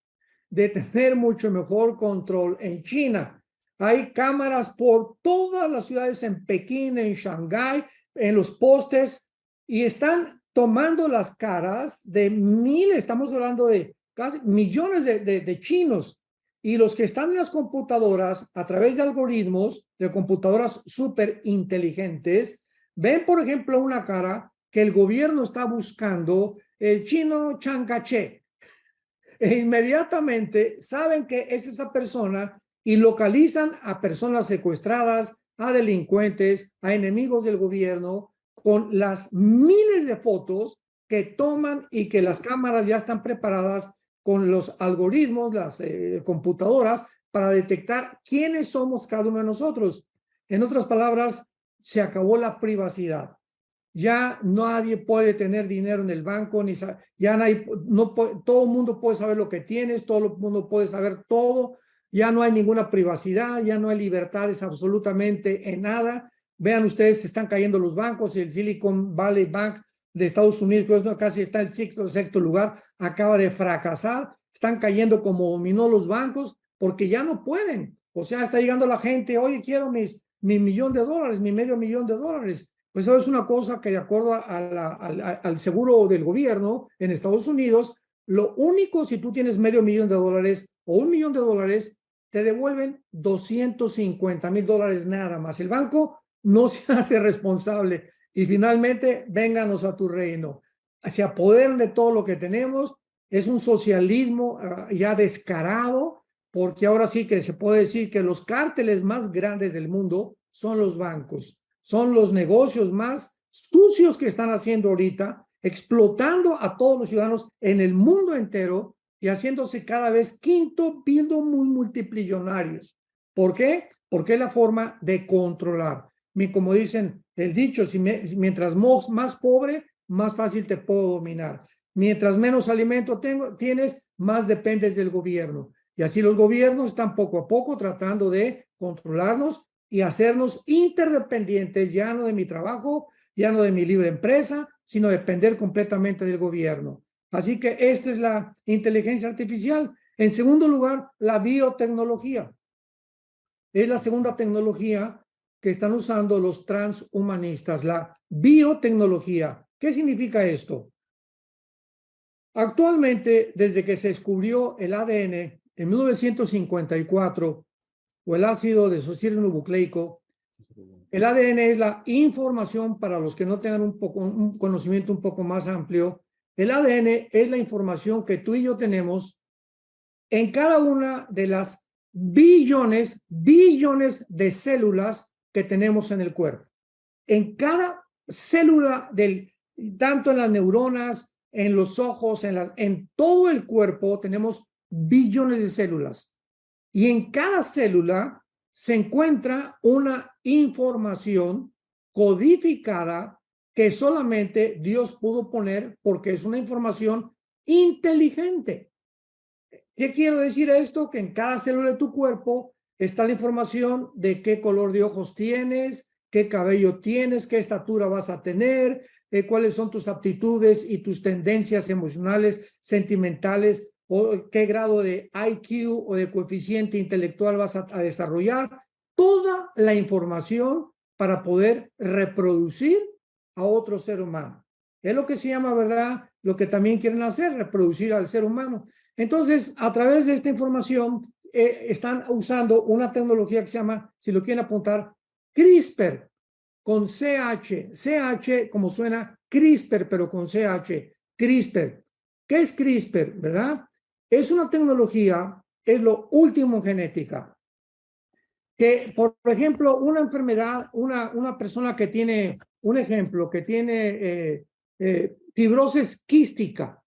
de tener mucho mejor control. En China hay cámaras por todas las ciudades, en Pekín, en Shanghái, en los postes, y están tomando las caras de miles, estamos hablando de casi millones de chinos. Y los que están en las computadoras, a través de algoritmos, de computadoras súper inteligentes, ven, por ejemplo, una cara que el gobierno está buscando, el chino Chiang Kai-shek, e inmediatamente saben que es esa persona y localizan a personas secuestradas, a delincuentes, a enemigos del gobierno, con las miles de fotos que toman y que las cámaras ya están preparadas con los algoritmos, las computadoras, para detectar quiénes somos cada uno de nosotros. En otras palabras, se acabó la privacidad. Ya nadie puede tener dinero en el banco, ya nadie, todo el mundo puede saber lo que tienes, todo el mundo puede saber todo, ya no hay ninguna privacidad, ya no hay libertades absolutamente en nada. Vean ustedes, se están cayendo los bancos, el Silicon Valley Bank de Estados Unidos, que casi está en el sexto lugar, acaba de fracasar, están cayendo como dominó los bancos, porque ya no pueden. O sea, está llegando la gente, oye, quiero mi $1,000,000, mi $500,000. Pues eso es una cosa que, de acuerdo al seguro del gobierno en Estados Unidos, lo único, si tú tienes $500,000 o $1,000,000, te devuelven $250,000 nada más. El banco no se hace responsable. Y finalmente, vénganos a tu reino. Se apoderan de todo lo que tenemos. Es un socialismo ya descarado, porque ahora sí que se puede decir que los cárteles más grandes del mundo son los bancos. Son los negocios más sucios que están haciendo ahorita, explotando a todos los ciudadanos en el mundo entero y haciéndose cada vez muy multimillonarios. ¿Por qué? Porque es la forma de controlar. Como dicen el dicho, mientras más pobre, más fácil te puedo dominar. Mientras menos alimento tienes, más dependes del gobierno. Y así los gobiernos están poco a poco tratando de controlarnos y hacernos interdependientes, ya no de mi trabajo, ya no de mi libre empresa, sino depender completamente del gobierno. Así que esta es la inteligencia artificial. En segundo lugar, la biotecnología. Es la segunda tecnología que están usando los transhumanistas, la biotecnología. ¿Qué significa esto? Actualmente, desde que se descubrió el ADN en 1954, o el ácido desoxirribonucleico. El ADN es la información, para los que no tengan un conocimiento un poco más amplio, el ADN es la información que tú y yo tenemos en cada una de las billones de células que tenemos en el cuerpo. En cada célula tanto en las neuronas, en los ojos, en todo el cuerpo tenemos billones de células. Y en cada célula se encuentra una información codificada que solamente Dios pudo poner porque es una información inteligente. ¿Qué quiero decir esto? Que en cada célula de tu cuerpo está la información de qué color de ojos tienes, qué cabello tienes, qué estatura vas a tener, cuáles son tus aptitudes y tus tendencias emocionales, sentimentales, o qué grado de IQ o de coeficiente intelectual vas a desarrollar. Toda la información para poder reproducir a otro ser humano. Es lo que se llama, ¿verdad? Lo que también quieren hacer, reproducir al ser humano. Entonces, a través de esta información, están usando una tecnología que se llama, si lo quieren apuntar, CRISPR, con CH. CH, como suena CRISPR, pero con CH. CRISPR. ¿Qué es CRISPR, verdad? Es una tecnología, es lo último en genética. Que, por ejemplo, una enfermedad, una persona que tiene, un ejemplo, que tiene fibrosis quística.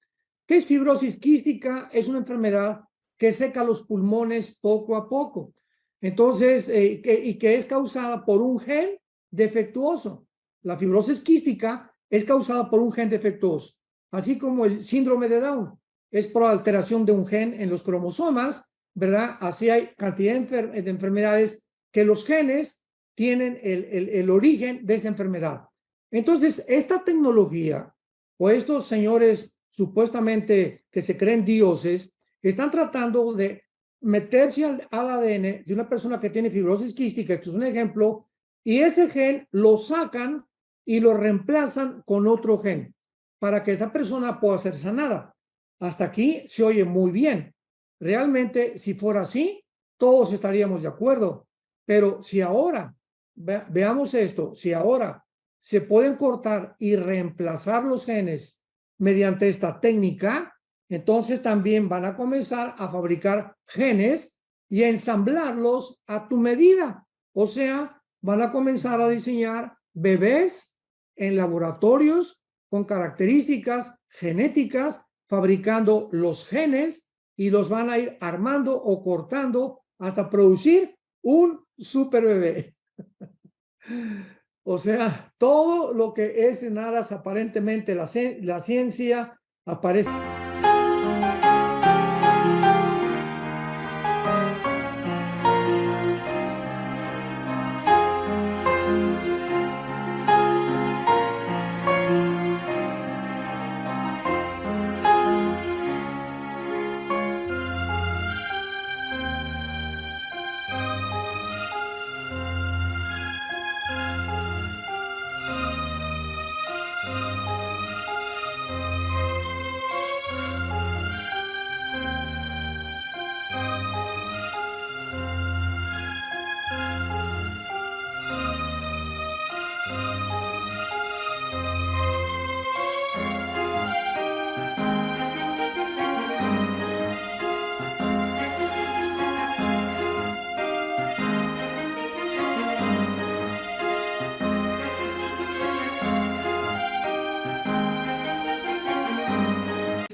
¿Qué es fibrosis quística? Es una enfermedad que seca los pulmones poco a poco. Entonces, que es causada por un gen defectuoso. La fibrosis quística es causada por un gen defectuoso, así como el síndrome de Down es por alteración de un gen en los cromosomas, ¿verdad? Así hay cantidad de enfermedades que los genes tienen el origen de esa enfermedad. Entonces, esta tecnología o estos señores supuestamente que se creen dioses están tratando de meterse al ADN de una persona que tiene fibrosis quística, esto es un ejemplo, y ese gen lo sacan y lo reemplazan con otro gen para que esa persona pueda ser sanada. Hasta aquí se oye muy bien. Realmente, si fuera así, todos estaríamos de acuerdo. Pero si ahora, veamos esto, si ahora se pueden cortar y reemplazar los genes mediante esta técnica, entonces también van a comenzar a fabricar genes y a ensamblarlos a tu medida. O sea, van a comenzar a diseñar bebés en laboratorios con características genéticas, fabricando los genes y los van a ir armando o cortando hasta producir un super bebé. O sea, todo lo que es en aras aparentemente la ciencia aparece.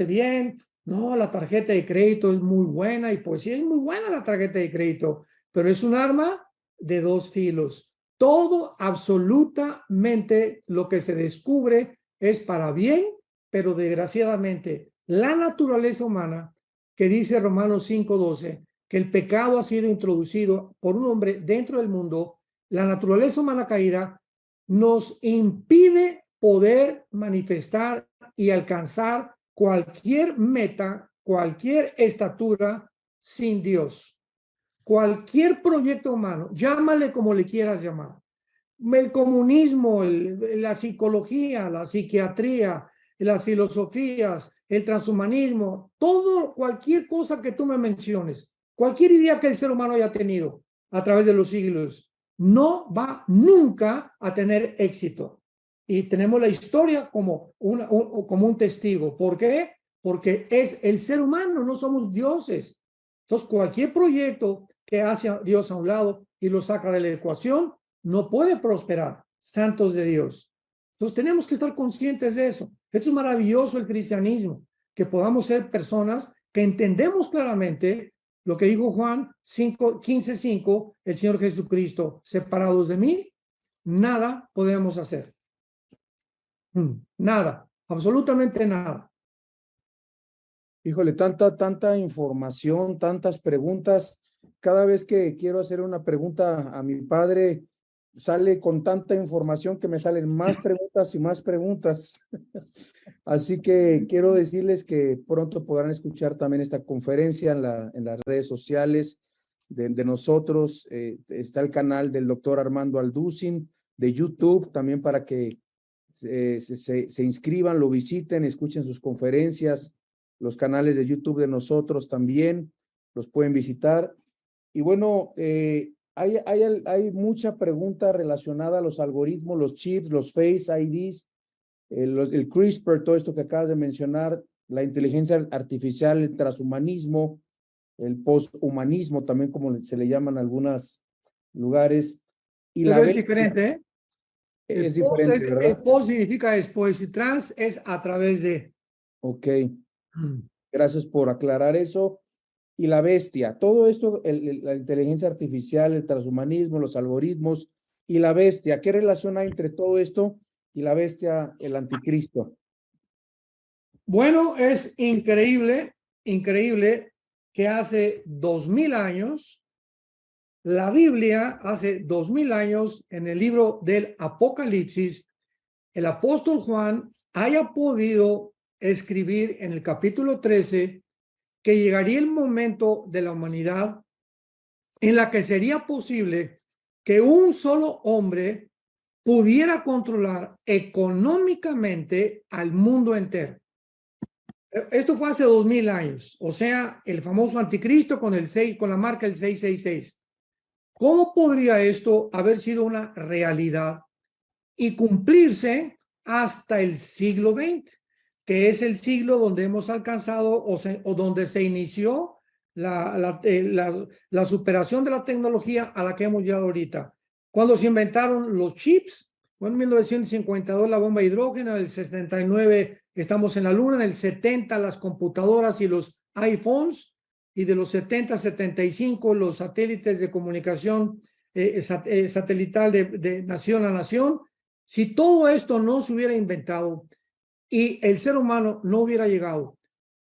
Bien, no, la tarjeta de crédito es muy buena y pues sí es muy buena la tarjeta de crédito, pero es un arma de dos filos. Todo, absolutamente lo que se descubre es para bien, pero desgraciadamente la naturaleza humana, que dice Romanos 5:12, que el pecado ha sido introducido por un hombre dentro del mundo, la naturaleza humana caída nos impide poder manifestar y alcanzar cualquier meta, cualquier estatura sin Dios. Cualquier proyecto humano, llámale como le quieras llamar. El comunismo, la psicología, la psiquiatría, las filosofías, el transhumanismo, todo, cualquier cosa que tú me menciones, cualquier idea que el ser humano haya tenido, a través de los siglos, no va nunca a tener éxito. Y tenemos la historia como como un testigo. ¿Por qué? Porque es el ser humano, no somos dioses. Entonces, cualquier proyecto que hace a Dios a un lado y lo saca de la ecuación, no puede prosperar. Santos de Dios. Entonces, tenemos que estar conscientes de eso. Esto es maravilloso el cristianismo, que podamos ser personas que entendemos claramente lo que dijo Juan 15:5, el Señor Jesucristo: separados de mí, nada podemos hacer. Nada, absolutamente nada. Híjole, tanta información, tantas preguntas. Cada vez que quiero hacer una pregunta a mi padre, sale con tanta información que me salen más preguntas y más preguntas. Así que quiero decirles que pronto podrán escuchar también esta conferencia en las redes sociales de nosotros. Está el canal del doctor Armando Alducin de YouTube también para que se inscriban, lo visiten, escuchen sus conferencias. Los canales de YouTube de nosotros también los pueden visitar. Y bueno, hay mucha pregunta relacionada a los algoritmos, los chips, los Face IDs, el CRISPR, todo esto que acabas de mencionar, la inteligencia artificial, el transhumanismo, el posthumanismo, también como se le llaman en algunos lugares. Y Pero la es bestia diferente, ¿eh? es diferente, El ¿verdad? post significa después y trans es a través de. Ok, gracias por aclarar eso. Y la bestia, todo esto, la inteligencia artificial, el transhumanismo, los algoritmos y la bestia, ¿qué relación hay entre todo esto y la bestia, el anticristo? Bueno, es increíble, increíble que hace 2000 años, la Biblia, hace 2000 años, en el libro del Apocalipsis, el apóstol Juan haya podido escribir en el capítulo 13 que llegaría el momento de la humanidad en la que sería posible que un solo hombre pudiera controlar económicamente al mundo entero. Esto fue hace 2000 años, o sea, el famoso anticristo con con la marca el 666. ¿Cómo podría esto haber sido una realidad y cumplirse hasta el siglo XX, que es el siglo donde hemos alcanzado o donde se inició la superación de la tecnología a la que hemos llegado ahorita? Cuando se inventaron los chips, bueno, en 1952 la bomba de hidrógeno, en el 69 estamos en la luna, en el 70 las computadoras y los iPhones, y de los 70 a 75 los satélites de comunicación satelital de nación a nación. Si todo esto no se hubiera inventado y el ser humano no hubiera llegado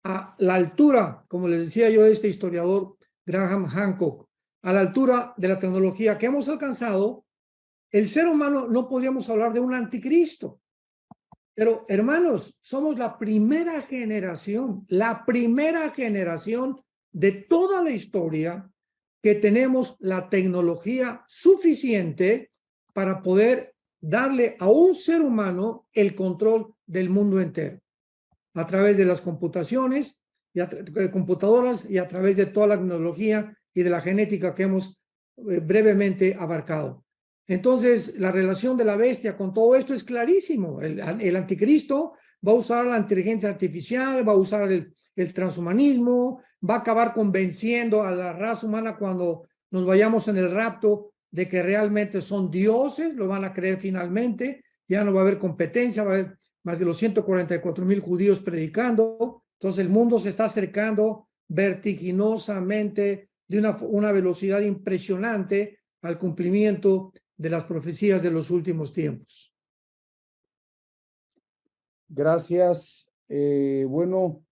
a la altura, como les decía yo, de este historiador Graham Hancock, a la altura de la tecnología que hemos alcanzado, el ser humano no podríamos hablar de un anticristo. Pero, hermanos, somos la primera generación de toda la historia que tenemos la tecnología suficiente para poder darle a un ser humano el control del mundo entero, a través de las computaciones, computadoras y a través de toda la tecnología y de la genética que hemos brevemente abarcado. Entonces, la relación de la bestia con todo esto es clarísimo. El anticristo va a usar la inteligencia artificial, va a usar el transhumanismo, va a acabar convenciendo a la raza humana cuando nos vayamos en el rapto de que realmente son dioses, lo van a creer finalmente, ya no va a haber competencia, va a haber más de los 144,000 judíos predicando. Entonces el mundo se está acercando vertiginosamente de una velocidad impresionante al cumplimiento de las profecías de los últimos tiempos. Gracias. Bueno,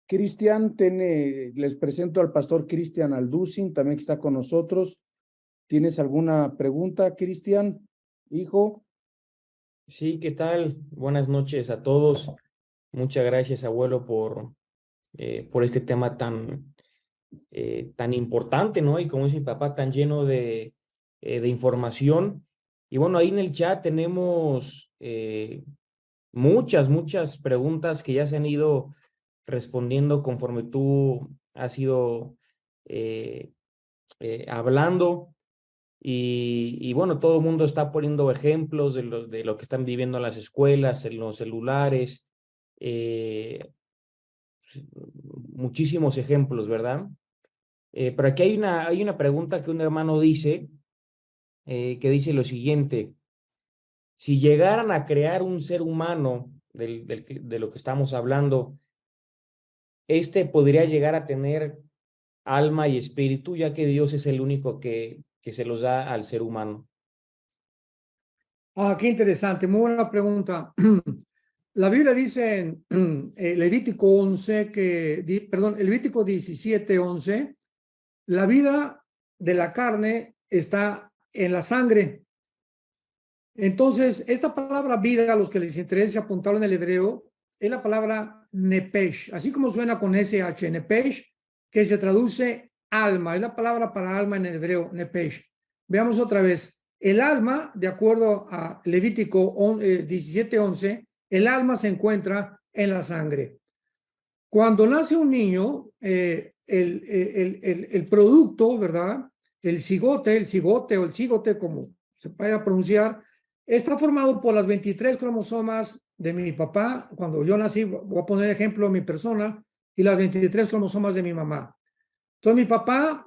Cristian, les presento al pastor Cristian Alducin, también que está con nosotros. ¿Tienes alguna pregunta, Cristian, hijo? Sí, ¿qué tal? Buenas noches a todos. Muchas gracias, abuelo, por este tema tan importante, ¿no? Y como dice mi papá, tan lleno de información. Y bueno, ahí en el chat tenemos muchas preguntas que ya se han ido respondiendo conforme tú has ido hablando y bueno, todo el mundo está poniendo ejemplos de lo que están viviendo en las escuelas, en los celulares, muchísimos ejemplos, ¿verdad? Pero aquí hay una pregunta que un hermano dice, que dice lo siguiente: si llegaran a crear un ser humano de lo que estamos hablando, este podría llegar a tener alma y espíritu, ya que Dios es el único que se los da al ser humano. Qué interesante, muy buena pregunta. La Biblia dice en Levítico 11, Levítico 17, 11, la vida de la carne está en la sangre. Entonces, esta palabra vida, a los que les interese apuntarlo en el hebreo, es la palabra nepesh, así como suena con SH, nepesh, que se traduce alma, es la palabra para alma en el hebreo, nepesh. Veamos otra vez, el alma, de acuerdo a Levítico 17:11, el alma se encuentra en la sangre. Cuando nace un niño, el producto, ¿verdad? El cigote, como se vaya a pronunciar, está formado por las 23 cromosomas de mi papá. Cuando yo nací, voy a poner ejemplo de mi persona, y las 23 cromosomas de mi mamá. Entonces mi papá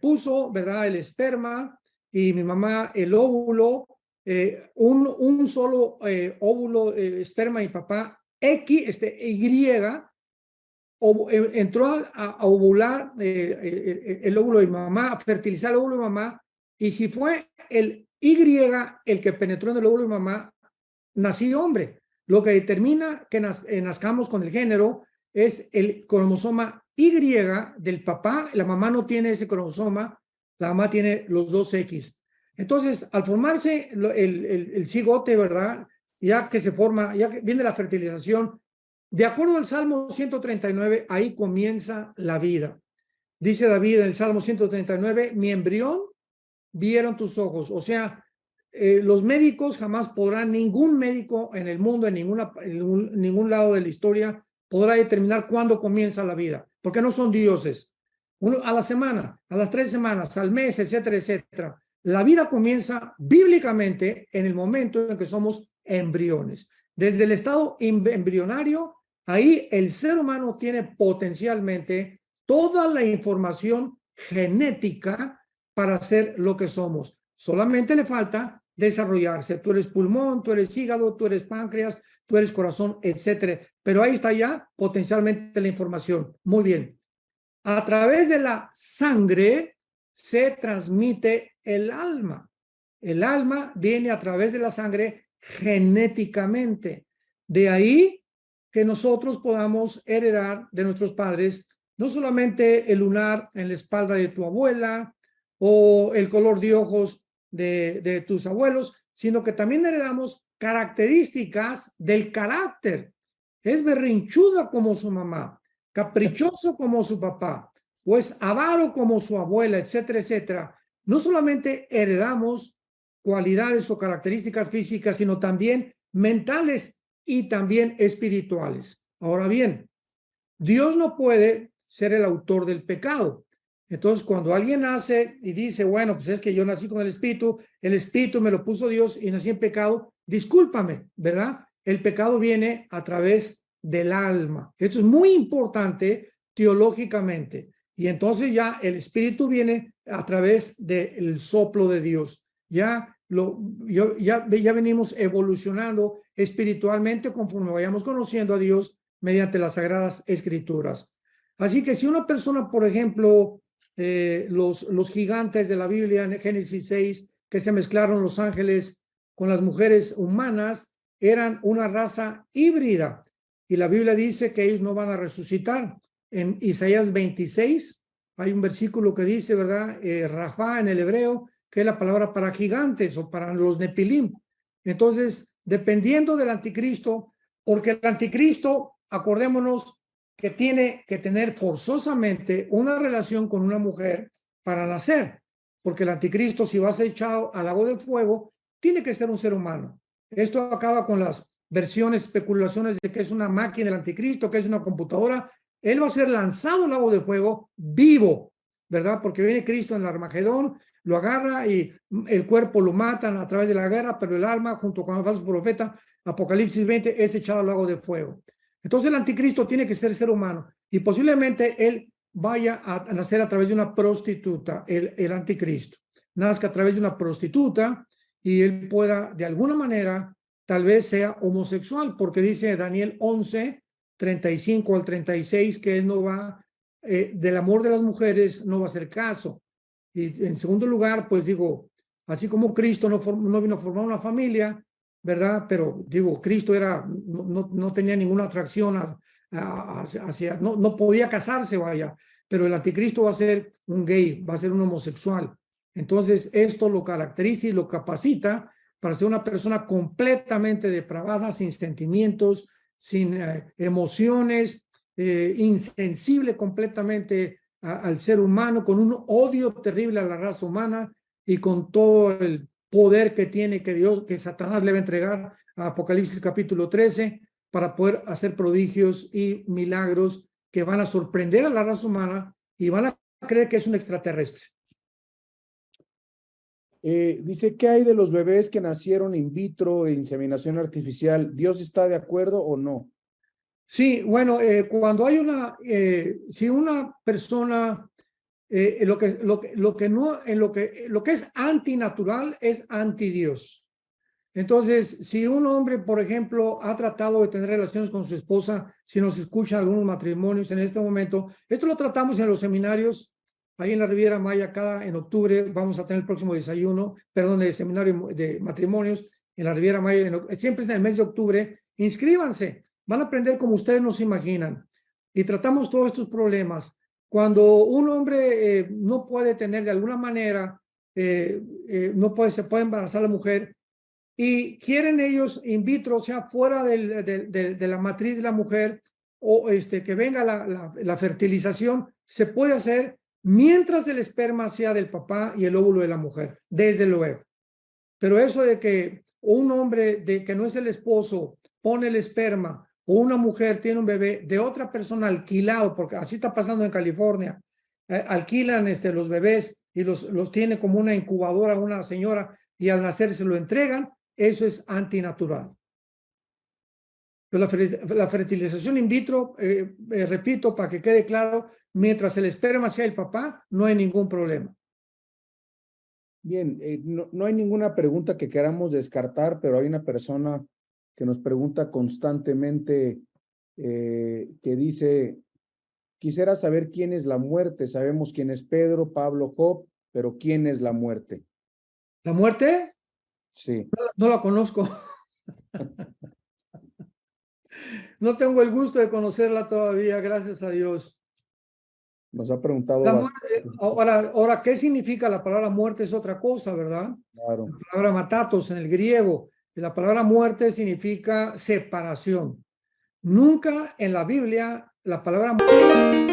puso, ¿verdad?, el esperma, y mi mamá el óvulo, un solo óvulo, esperma, y papá, Y, entró a ovular el óvulo de mi mamá, a fertilizar el óvulo de mi mamá, y si fue el Y el que penetró en el óvulo de mi mamá, nací hombre. Lo que determina que nazcamos con el género es el cromosoma Y del papá. La mamá no tiene ese cromosoma, la mamá tiene los dos X. Entonces, al formarse el cigote, ¿verdad? Ya que se forma, ya que viene la fertilización, de acuerdo al Salmo 139, ahí comienza la vida. Dice David en el Salmo 139, mi embrión vieron tus ojos. O sea, los médicos jamás podrán, ningún médico en el mundo, en ningún lado de la historia, podrá determinar cuándo comienza la vida, porque no son dioses. A la semana, a las 3 semanas, al mes, etcétera, etcétera. La vida comienza bíblicamente en el momento en que somos embriones. Desde el estado embrionario, ahí el ser humano tiene potencialmente toda la información genética para ser lo que somos. Solamente le falta desarrollarse. Tú eres pulmón, tú eres hígado, tú eres páncreas, tú eres corazón, etcétera. Pero ahí está ya potencialmente la información. Muy bien. A través de la sangre se transmite el alma. El alma viene a través de la sangre genéticamente. De ahí que nosotros podamos heredar de nuestros padres no solamente el lunar en la espalda de tu abuela o el color de ojos de tus abuelos, sino que también heredamos características del carácter. Es berrinchuda como su mamá, caprichoso como su papá, o es avaro como su abuela, etcétera, etcétera. No solamente heredamos cualidades o características físicas, sino también mentales y también espirituales. Ahora bien, Dios no puede ser el autor del pecado. Entonces, cuando alguien nace y dice, bueno, pues es que yo nací con el Espíritu me lo puso Dios y nací en pecado, discúlpame, ¿verdad? El pecado viene a través del alma. Esto es muy importante teológicamente. Y entonces ya el Espíritu viene a través del soplo de Dios. Ya venimos evolucionando espiritualmente conforme vayamos conociendo a Dios mediante las Sagradas Escrituras. Así que si una persona, por ejemplo, los gigantes de la Biblia en Génesis 6, que se mezclaron los ángeles con las mujeres humanas, eran una raza híbrida. Y la Biblia dice que ellos no van a resucitar. En Isaías 26 hay un versículo que dice, ¿verdad? Rafá en el hebreo, que es la palabra para gigantes o para los nepilim. Entonces, dependiendo del anticristo, porque el anticristo, acordémonos, que tiene que tener forzosamente una relación con una mujer para nacer, porque el anticristo, si va a ser echado al lago de fuego, tiene que ser un ser humano. Esto acaba con las versiones, especulaciones de que es una máquina el anticristo, que es una computadora. Él va a ser lanzado al lago de fuego vivo. ¿verdad? Porque viene Cristo en el Armagedón, lo agarra y el cuerpo lo matan a través de la guerra, pero el alma, junto con el falso profeta, Apocalipsis 20, es echado al lago de fuego. Entonces el anticristo tiene que ser humano y posiblemente él vaya a nacer a través de una prostituta, el anticristo. Nazca a través de una prostituta y él pueda, de alguna manera, tal vez sea homosexual, porque dice Daniel 11, 35 al 36, que él no va, del amor de las mujeres no va a hacer caso. Y en segundo lugar, pues digo, así como Cristo no vino a formar una familia, ¿verdad? Pero digo, Cristo no tenía ninguna atracción hacia, no podía casarse, vaya, pero el anticristo va a ser un gay, va a ser un homosexual. Entonces, esto lo caracteriza y lo capacita para ser una persona completamente depravada, sin sentimientos, sin emociones, insensible completamente al ser humano, con un odio terrible a la raza humana y con todo el poder que tiene que Satanás le va a entregar a Apocalipsis capítulo 13 para poder hacer prodigios y milagros que van a sorprender a la raza humana y van a creer que es un extraterrestre. Dice, ¿qué hay de los bebés que nacieron in vitro e inseminación artificial? ¿Dios está de acuerdo o no? Sí, bueno, cuando hay si una persona, lo que es antinatural es anti-Dios. Entonces, si un hombre, por ejemplo, ha tratado de tener relaciones con su esposa, si nos escuchan algunos matrimonios en este momento, esto lo tratamos en los seminarios, ahí en la Riviera Maya, en octubre vamos a tener el próximo el seminario de matrimonios en la Riviera Maya, siempre es en el mes de octubre. Inscríbanse, van a aprender como ustedes no se imaginan. Y tratamos todos estos problemas. Cuando un hombre no puede tener de alguna manera, se puede embarazar a la mujer, y quieren ellos in vitro, o sea, fuera de la matriz de la mujer, o que venga la fertilización, se puede hacer mientras el esperma sea del papá y el óvulo de la mujer, desde luego. Pero eso de que un hombre que no es el esposo pone el esperma, o una mujer tiene un bebé de otra persona alquilado, porque así está pasando en California, alquilan los bebés y los tiene como una incubadora una señora, y al nacer se lo entregan. Eso es antinatural. Pero la fertilización in vitro, repito, para que quede claro, mientras el esperma sea el papá, no hay ningún problema. Bien, no hay ninguna pregunta que queramos descartar, pero hay una persona que nos pregunta constantemente, que dice, quisiera saber quién es la muerte. Sabemos quién es Pedro, Pablo, Job, pero ¿quién es la muerte? ¿La muerte? Sí. No la conozco. No tengo el gusto de conocerla todavía, gracias a Dios. Nos ha preguntado La muerte, ahora, ¿qué significa la palabra muerte? Es otra cosa, ¿verdad? Claro. La palabra matatos en el griego. La palabra muerte significa separación. Nunca en la Biblia la palabra muerte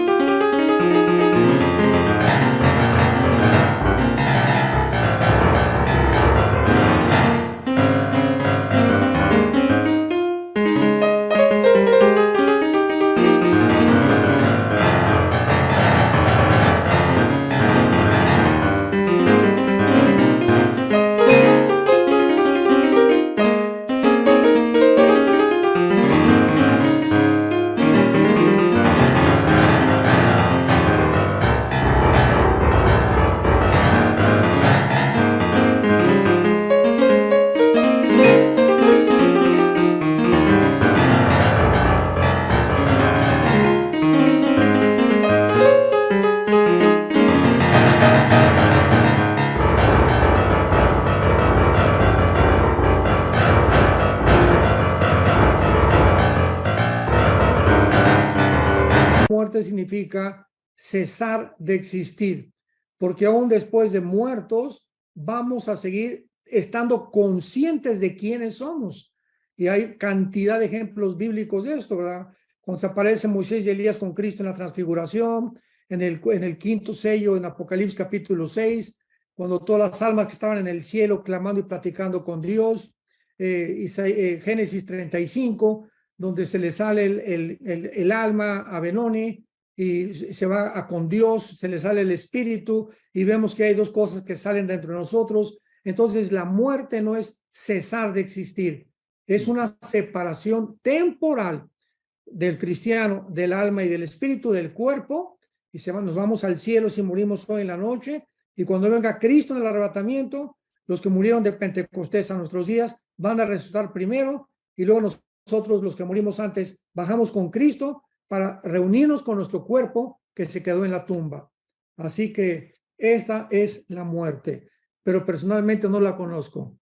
significa cesar de existir, porque aún después de muertos vamos a seguir estando conscientes de quiénes somos. Y hay cantidad de ejemplos bíblicos de esto, ¿verdad? Cuando se aparece Moisés y Elías con Cristo en la transfiguración, en el quinto sello, en Apocalipsis capítulo 6, cuando todas las almas que estaban en el cielo clamando y platicando con Dios, Génesis 35, donde se le sale el alma a Benoni y se va con Dios, se le sale el espíritu y vemos que hay dos cosas que salen dentro de nosotros. Entonces la muerte no es cesar de existir, es una separación temporal del cristiano, del alma y del espíritu, del cuerpo, y nos vamos al cielo si morimos hoy en la noche, y cuando venga Cristo en el arrebatamiento, los que murieron de Pentecostés a nuestros días van a resucitar primero, y luego nosotros, los que morimos antes, bajamos con Cristo para reunirnos con nuestro cuerpo que se quedó en la tumba. Así que esta es la muerte, pero personalmente no la conozco.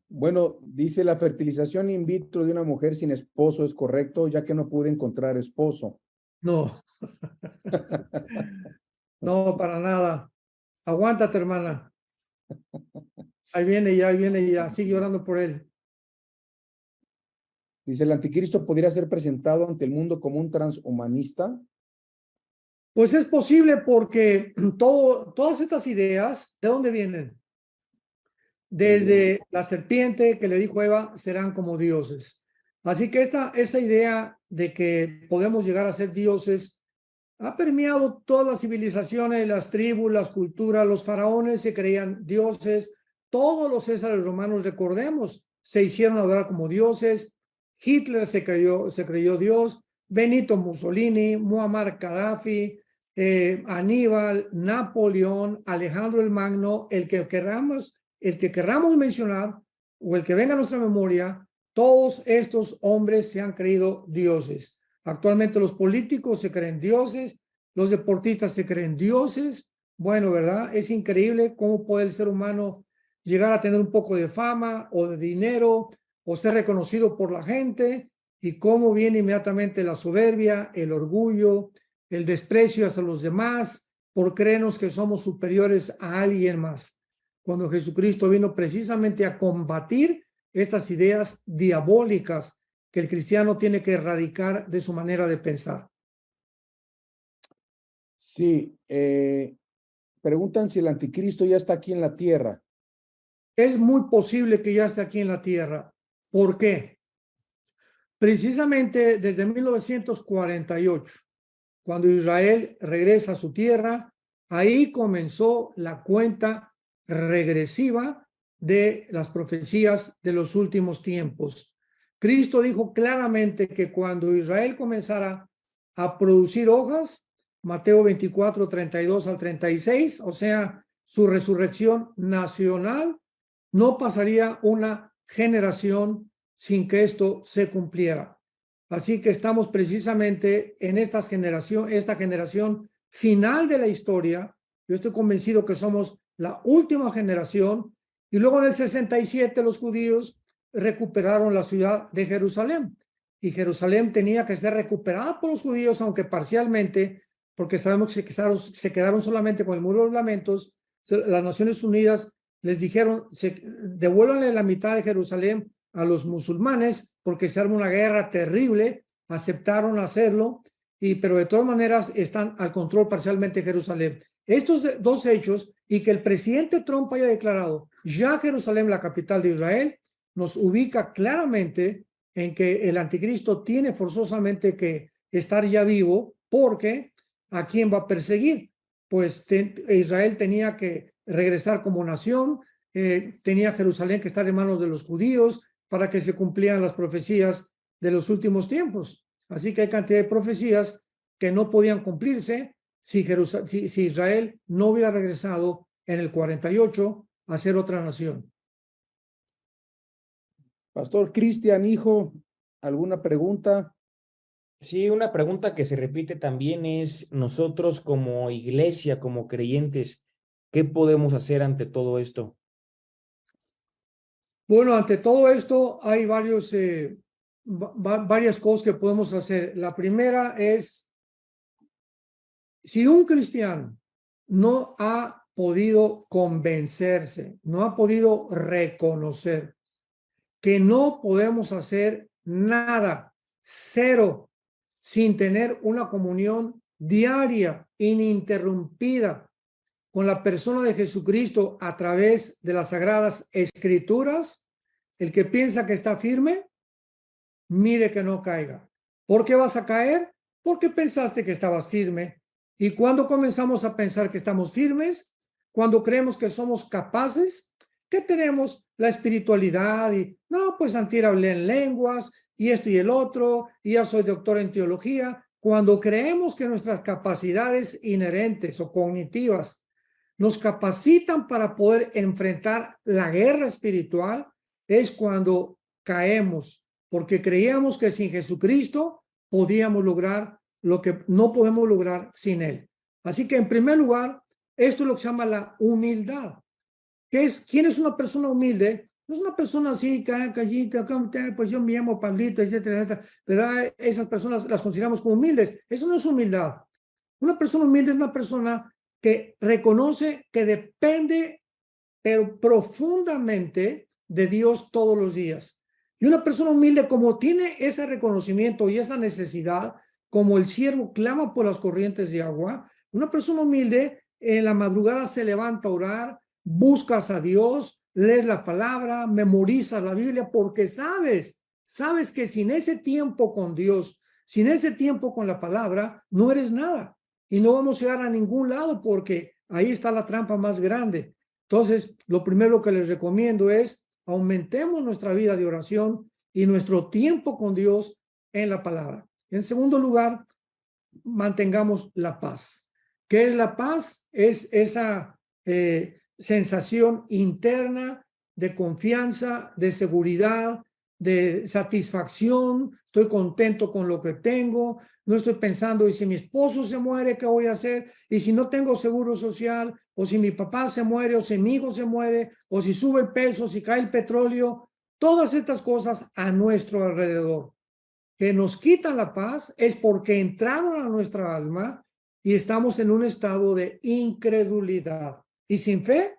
Bueno, dice la fertilización in vitro de una mujer sin esposo es correcto, ya que no pude encontrar esposo. No, no, para nada. Aguántate, hermana. Ahí viene ya. Sigue orando por él. Dice, ¿el anticristo podría ser presentado ante el mundo como un transhumanista? Pues es posible porque todas estas ideas, ¿de dónde vienen? Desde la serpiente que le dijo a Eva, serán como dioses. Así que esta idea de que podemos llegar a ser dioses ha permeado todas las civilizaciones, las tribus, las culturas. Los faraones se creían dioses, todos los césares romanos, recordemos, se hicieron adorar como dioses. Hitler se creyó Dios, Benito Mussolini, Muammar Gaddafi, Aníbal, Napoleón, Alejandro el Magno, el que querramos mencionar o el que venga a nuestra memoria, todos estos hombres se han creído dioses. Actualmente los políticos se creen dioses, los deportistas se creen dioses. Bueno, ¿verdad? Es increíble cómo puede el ser humano llegar a tener un poco de fama o de dinero o ser reconocido por la gente, y cómo viene inmediatamente la soberbia, el orgullo, el desprecio hacia los demás por creernos que somos superiores a alguien más, cuando Jesucristo vino precisamente a combatir estas ideas diabólicas que el cristiano tiene que erradicar de su manera de pensar. Sí, preguntan si el anticristo ya está aquí en la tierra. Es muy posible que ya esté aquí en la tierra. ¿Por qué? Precisamente desde 1948, cuando Israel regresa a su tierra, ahí comenzó la cuenta regresiva de las profecías de los últimos tiempos. Cristo dijo claramente que cuando Israel comenzara a producir hojas, Mateo 24, 32 al 36, o sea, su resurrección nacional, no pasaría una generación sin que esto se cumpliera. Así que estamos precisamente en esta generación final de la historia. Yo estoy convencido que somos la última generación. Y luego en el 67 los judíos recuperaron la ciudad de Jerusalén. Y Jerusalén tenía que ser recuperada por los judíos, aunque parcialmente, porque sabemos que se quedaron solamente con el Muro de los Lamentos. Las Naciones Unidas les dijeron, devuélvanle la mitad de Jerusalén a los musulmanes, porque se arma una guerra terrible. Aceptaron hacerlo, pero de todas maneras están al control parcialmente de Jerusalén. Estos dos hechos, y que el presidente Trump haya declarado ya Jerusalén la capital de Israel, nos ubica claramente en que el anticristo tiene forzosamente que estar ya vivo, porque ¿a quién va a perseguir? Pues Israel tenía que regresar como nación, tenía Jerusalén que estar en manos de los judíos para que se cumplieran las profecías de los últimos tiempos. Así que hay cantidad de profecías que no podían cumplirse si Israel no hubiera regresado en el 48 a ser otra nación. Pastor Cristian, hijo, ¿alguna pregunta? Sí, una pregunta que se repite también es, nosotros como iglesia, como creyentes, ¿qué podemos hacer ante todo esto? Bueno, ante todo esto hay varias cosas que podemos hacer. La primera es, si un cristiano no ha podido convencerse, no ha podido reconocer que no podemos hacer nada, cero, sin tener una comunión diaria, ininterrumpida, con la persona de Jesucristo a través de las Sagradas Escrituras, el que piensa que está firme, mire que no caiga. ¿Por qué vas a caer? porque pensaste que estabas firme. Y cuando comenzamos a pensar que estamos firmes, cuando creemos que somos capaces, que tenemos la espiritualidad y, no, pues antier hablé en lenguas y esto y el otro, y ya soy doctor en teología. Cuando creemos que nuestras capacidades inherentes o cognitivas nos capacitan para poder enfrentar la guerra espiritual, es cuando caemos, porque creíamos que sin Jesucristo podíamos lograr lo que no podemos lograr sin Él. Así que, en primer lugar, esto es lo que se llama la humildad. ¿Quién es una persona humilde? No es una persona así, callita, pues yo me llamo Pablito, etcétera, etcétera, ¿verdad? Esas personas las consideramos como humildes. Eso no es humildad. Una persona humilde es una persona que reconoce que depende, pero profundamente, de Dios todos los días. Y una persona humilde, como tiene ese reconocimiento y esa necesidad, como el siervo clama por las corrientes de agua, una persona humilde en la madrugada se levanta a orar, buscas a Dios, lees la palabra, memorizas la Biblia, porque sabes que sin ese tiempo con Dios, sin ese tiempo con la palabra, no eres nada y no vamos a llegar a ningún lado, porque ahí está la trampa más grande. Entonces, lo primero que les recomiendo es aumentemos nuestra vida de oración y nuestro tiempo con Dios en la palabra. En segundo lugar, mantengamos la paz. ¿Qué es la paz? Es esa sensación interna de confianza, de seguridad, de satisfacción. Estoy contento con lo que tengo. No estoy pensando, y si mi esposo se muere, ¿qué voy a hacer? Y si no tengo seguro social, o si mi papá se muere, o si mi hijo se muere, o si sube el peso, si cae el petróleo. Todas estas cosas a nuestro alrededor que nos quitan la paz es porque entraron a nuestra alma y estamos en un estado de incredulidad. Y sin fe,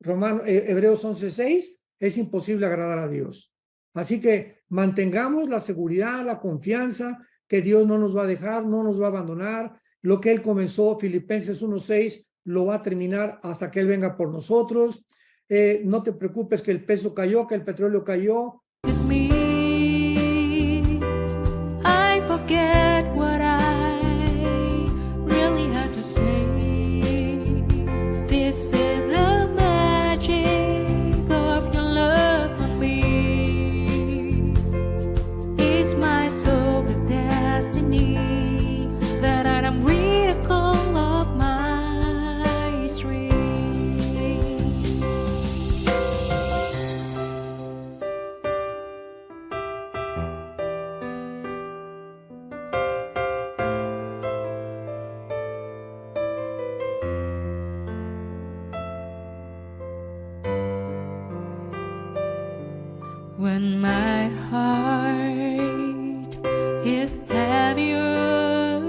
Hebreos 11:6, es imposible agradar a Dios. Así que mantengamos la seguridad, la confianza que Dios no nos va a dejar, no nos va a abandonar. Lo que Él comenzó, Filipenses 1:6, lo va a terminar hasta que Él venga por nosotros. No te preocupes que el peso cayó, que el petróleo cayó. Forget what I really had to say. This is the magic of your love for me. Is my soul the destiny that I am miracle of my dreams? When my heart is heavier,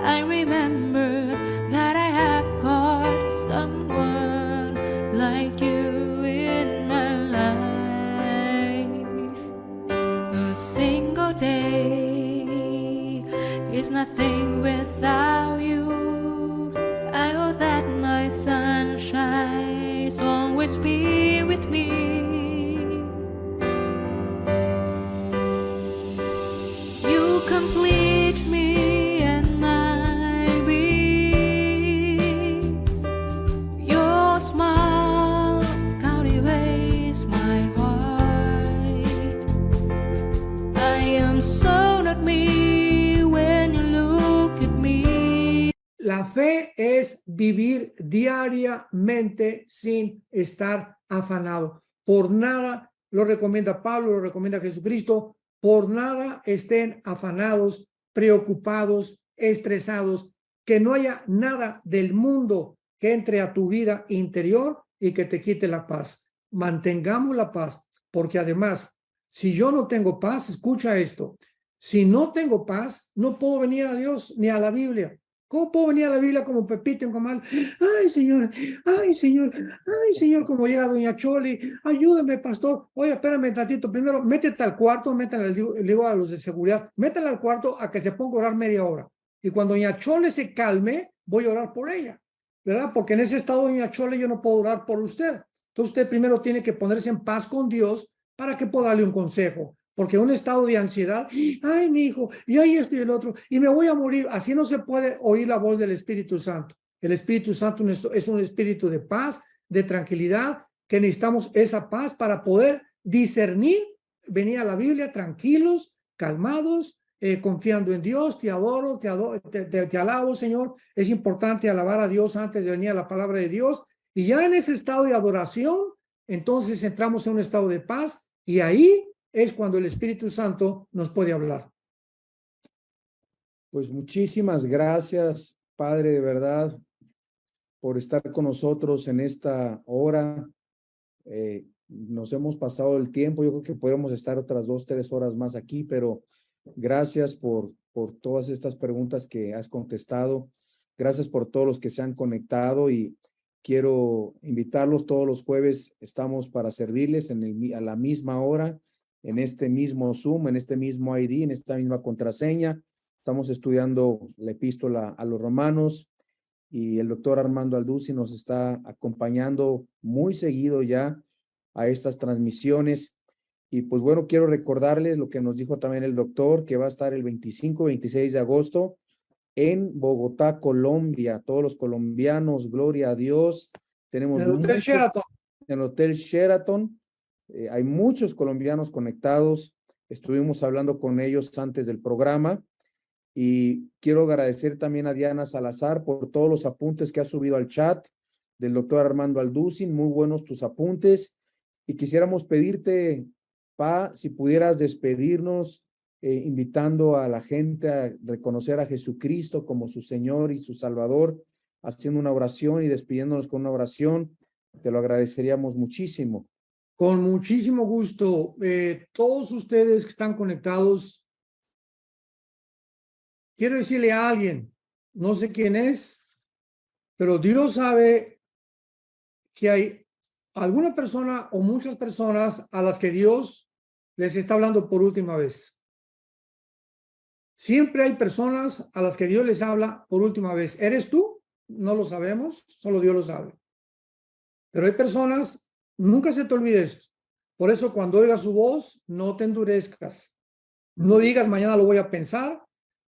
I remember that I have got someone like you in my life. A single day is nothing without you. I hope that my sunshine will always be with me. Complete me and my being. Your smile cultivates my heart. I am so not me when you look at me. La fe es vivir diariamente sin estar afanado. Por nada lo recomienda Pablo, lo recomienda Jesucristo. Por nada estén afanados, preocupados, estresados, que no haya nada del mundo que entre a tu vida interior y que te quite la paz. Mantengamos la paz, porque además, si yo no tengo paz, escucha esto, si no tengo paz, no puedo venir a Dios ni a la Biblia. ¿Cómo puedo venir a la Biblia como Pepito en Comal? Ay, Señor, ay, Señor, ay, Señor, como llega doña Choli, ayúdame, pastor. Oye, espérame tantito, primero, métete al cuarto, métale, le digo a los de seguridad, métale al cuarto a que se ponga a orar media hora. Y cuando doña Chole se calme, voy a orar por ella, ¿verdad? Porque en ese estado, doña Chole, yo no puedo orar por usted. Entonces usted primero tiene que ponerse en paz con Dios para que pueda darle un consejo. porque un estado de ansiedad, ay, mi hijo, y hay esto y el otro, y me voy a morir. Así no se puede oír la voz del Espíritu Santo. El Espíritu Santo es un espíritu de paz, de tranquilidad, que necesitamos esa paz para poder discernir, venir a la Biblia tranquilos, calmados, confiando en Dios. Te adoro, te alabo, Señor. Es importante alabar a Dios antes de venir a la palabra de Dios. Y ya en ese estado de adoración, entonces entramos en un estado de paz, y ahí es cuando el Espíritu Santo nos puede hablar. Pues muchísimas gracias, Padre, de verdad, por estar con nosotros en esta hora. Nos hemos pasado el tiempo, yo creo que podemos estar otras 2, 3 horas más aquí, pero gracias por todas estas preguntas que has contestado. Gracias por todos los que se han conectado, y quiero invitarlos todos los jueves. Estamos para servirles a la misma hora, en este mismo Zoom, en este mismo ID, en esta misma contraseña. Estamos estudiando la epístola a los Romanos, y el doctor Armando Alduzzi nos está acompañando muy seguido ya a estas transmisiones. Y pues bueno, quiero recordarles lo que nos dijo también el doctor, que va a estar el 25, 26 de agosto en Bogotá, Colombia. Todos los colombianos, gloria a Dios. Tenemos En el Hotel Sheraton. En el Hotel Sheraton. Hay muchos colombianos conectados. Estuvimos hablando con ellos antes del programa. Y quiero agradecer también a Diana Salazar por todos los apuntes que ha subido al chat del doctor Armando Alduzzi. Muy buenos tus apuntes. Y quisiéramos pedirte, Pa, si pudieras despedirnos, invitando a la gente a reconocer a Jesucristo como su Señor y su Salvador, haciendo una oración y despidiéndonos con una oración. Te lo agradeceríamos muchísimo. Con muchísimo gusto. Todos ustedes que están conectados, quiero decirle a alguien, no sé quién es, pero Dios sabe que hay alguna persona o muchas personas a las que Dios les está hablando por última vez. Siempre hay personas a las que Dios les habla por última vez. ¿Eres tú? No lo sabemos, solo Dios lo sabe. Pero hay personas, nunca se te olvide esto. Por eso cuando oigas su voz, no te endurezcas. No digas mañana lo voy a pensar,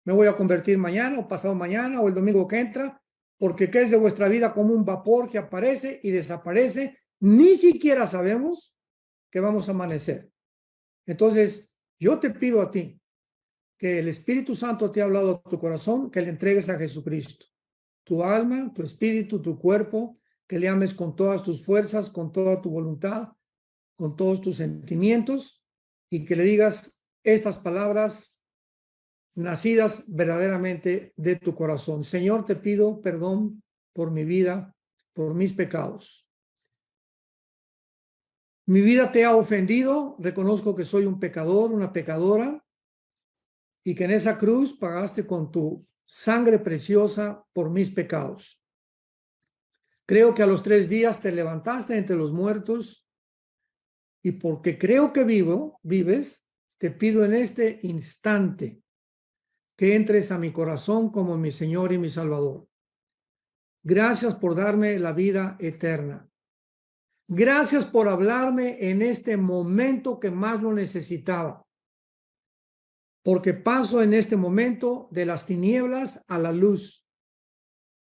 me voy a convertir mañana o pasado mañana o el domingo que entra, porque ¿qué es de vuestra vida? Como un vapor que aparece y desaparece. Ni siquiera sabemos que vamos a amanecer. Entonces, yo te pido a ti que el Espíritu Santo te ha hablado a tu corazón, que le entregues a Jesucristo. Tu alma, tu espíritu, tu cuerpo, que le ames con todas tus fuerzas, con toda tu voluntad, con todos tus sentimientos, y que le digas estas palabras nacidas verdaderamente de tu corazón. Señor, te pido perdón por mi vida, por mis pecados. Mi vida te ha ofendido, reconozco que soy un pecador, una pecadora, y que en esa cruz pagaste con tu sangre preciosa por mis pecados. Creo que a los 3 días te levantaste entre los muertos, y porque creo que vives, te pido en este instante que entres a mi corazón como mi Señor y mi Salvador. Gracias por darme la vida eterna. Gracias por hablarme en este momento que más lo necesitaba. Porque paso en este momento de las tinieblas a la luz.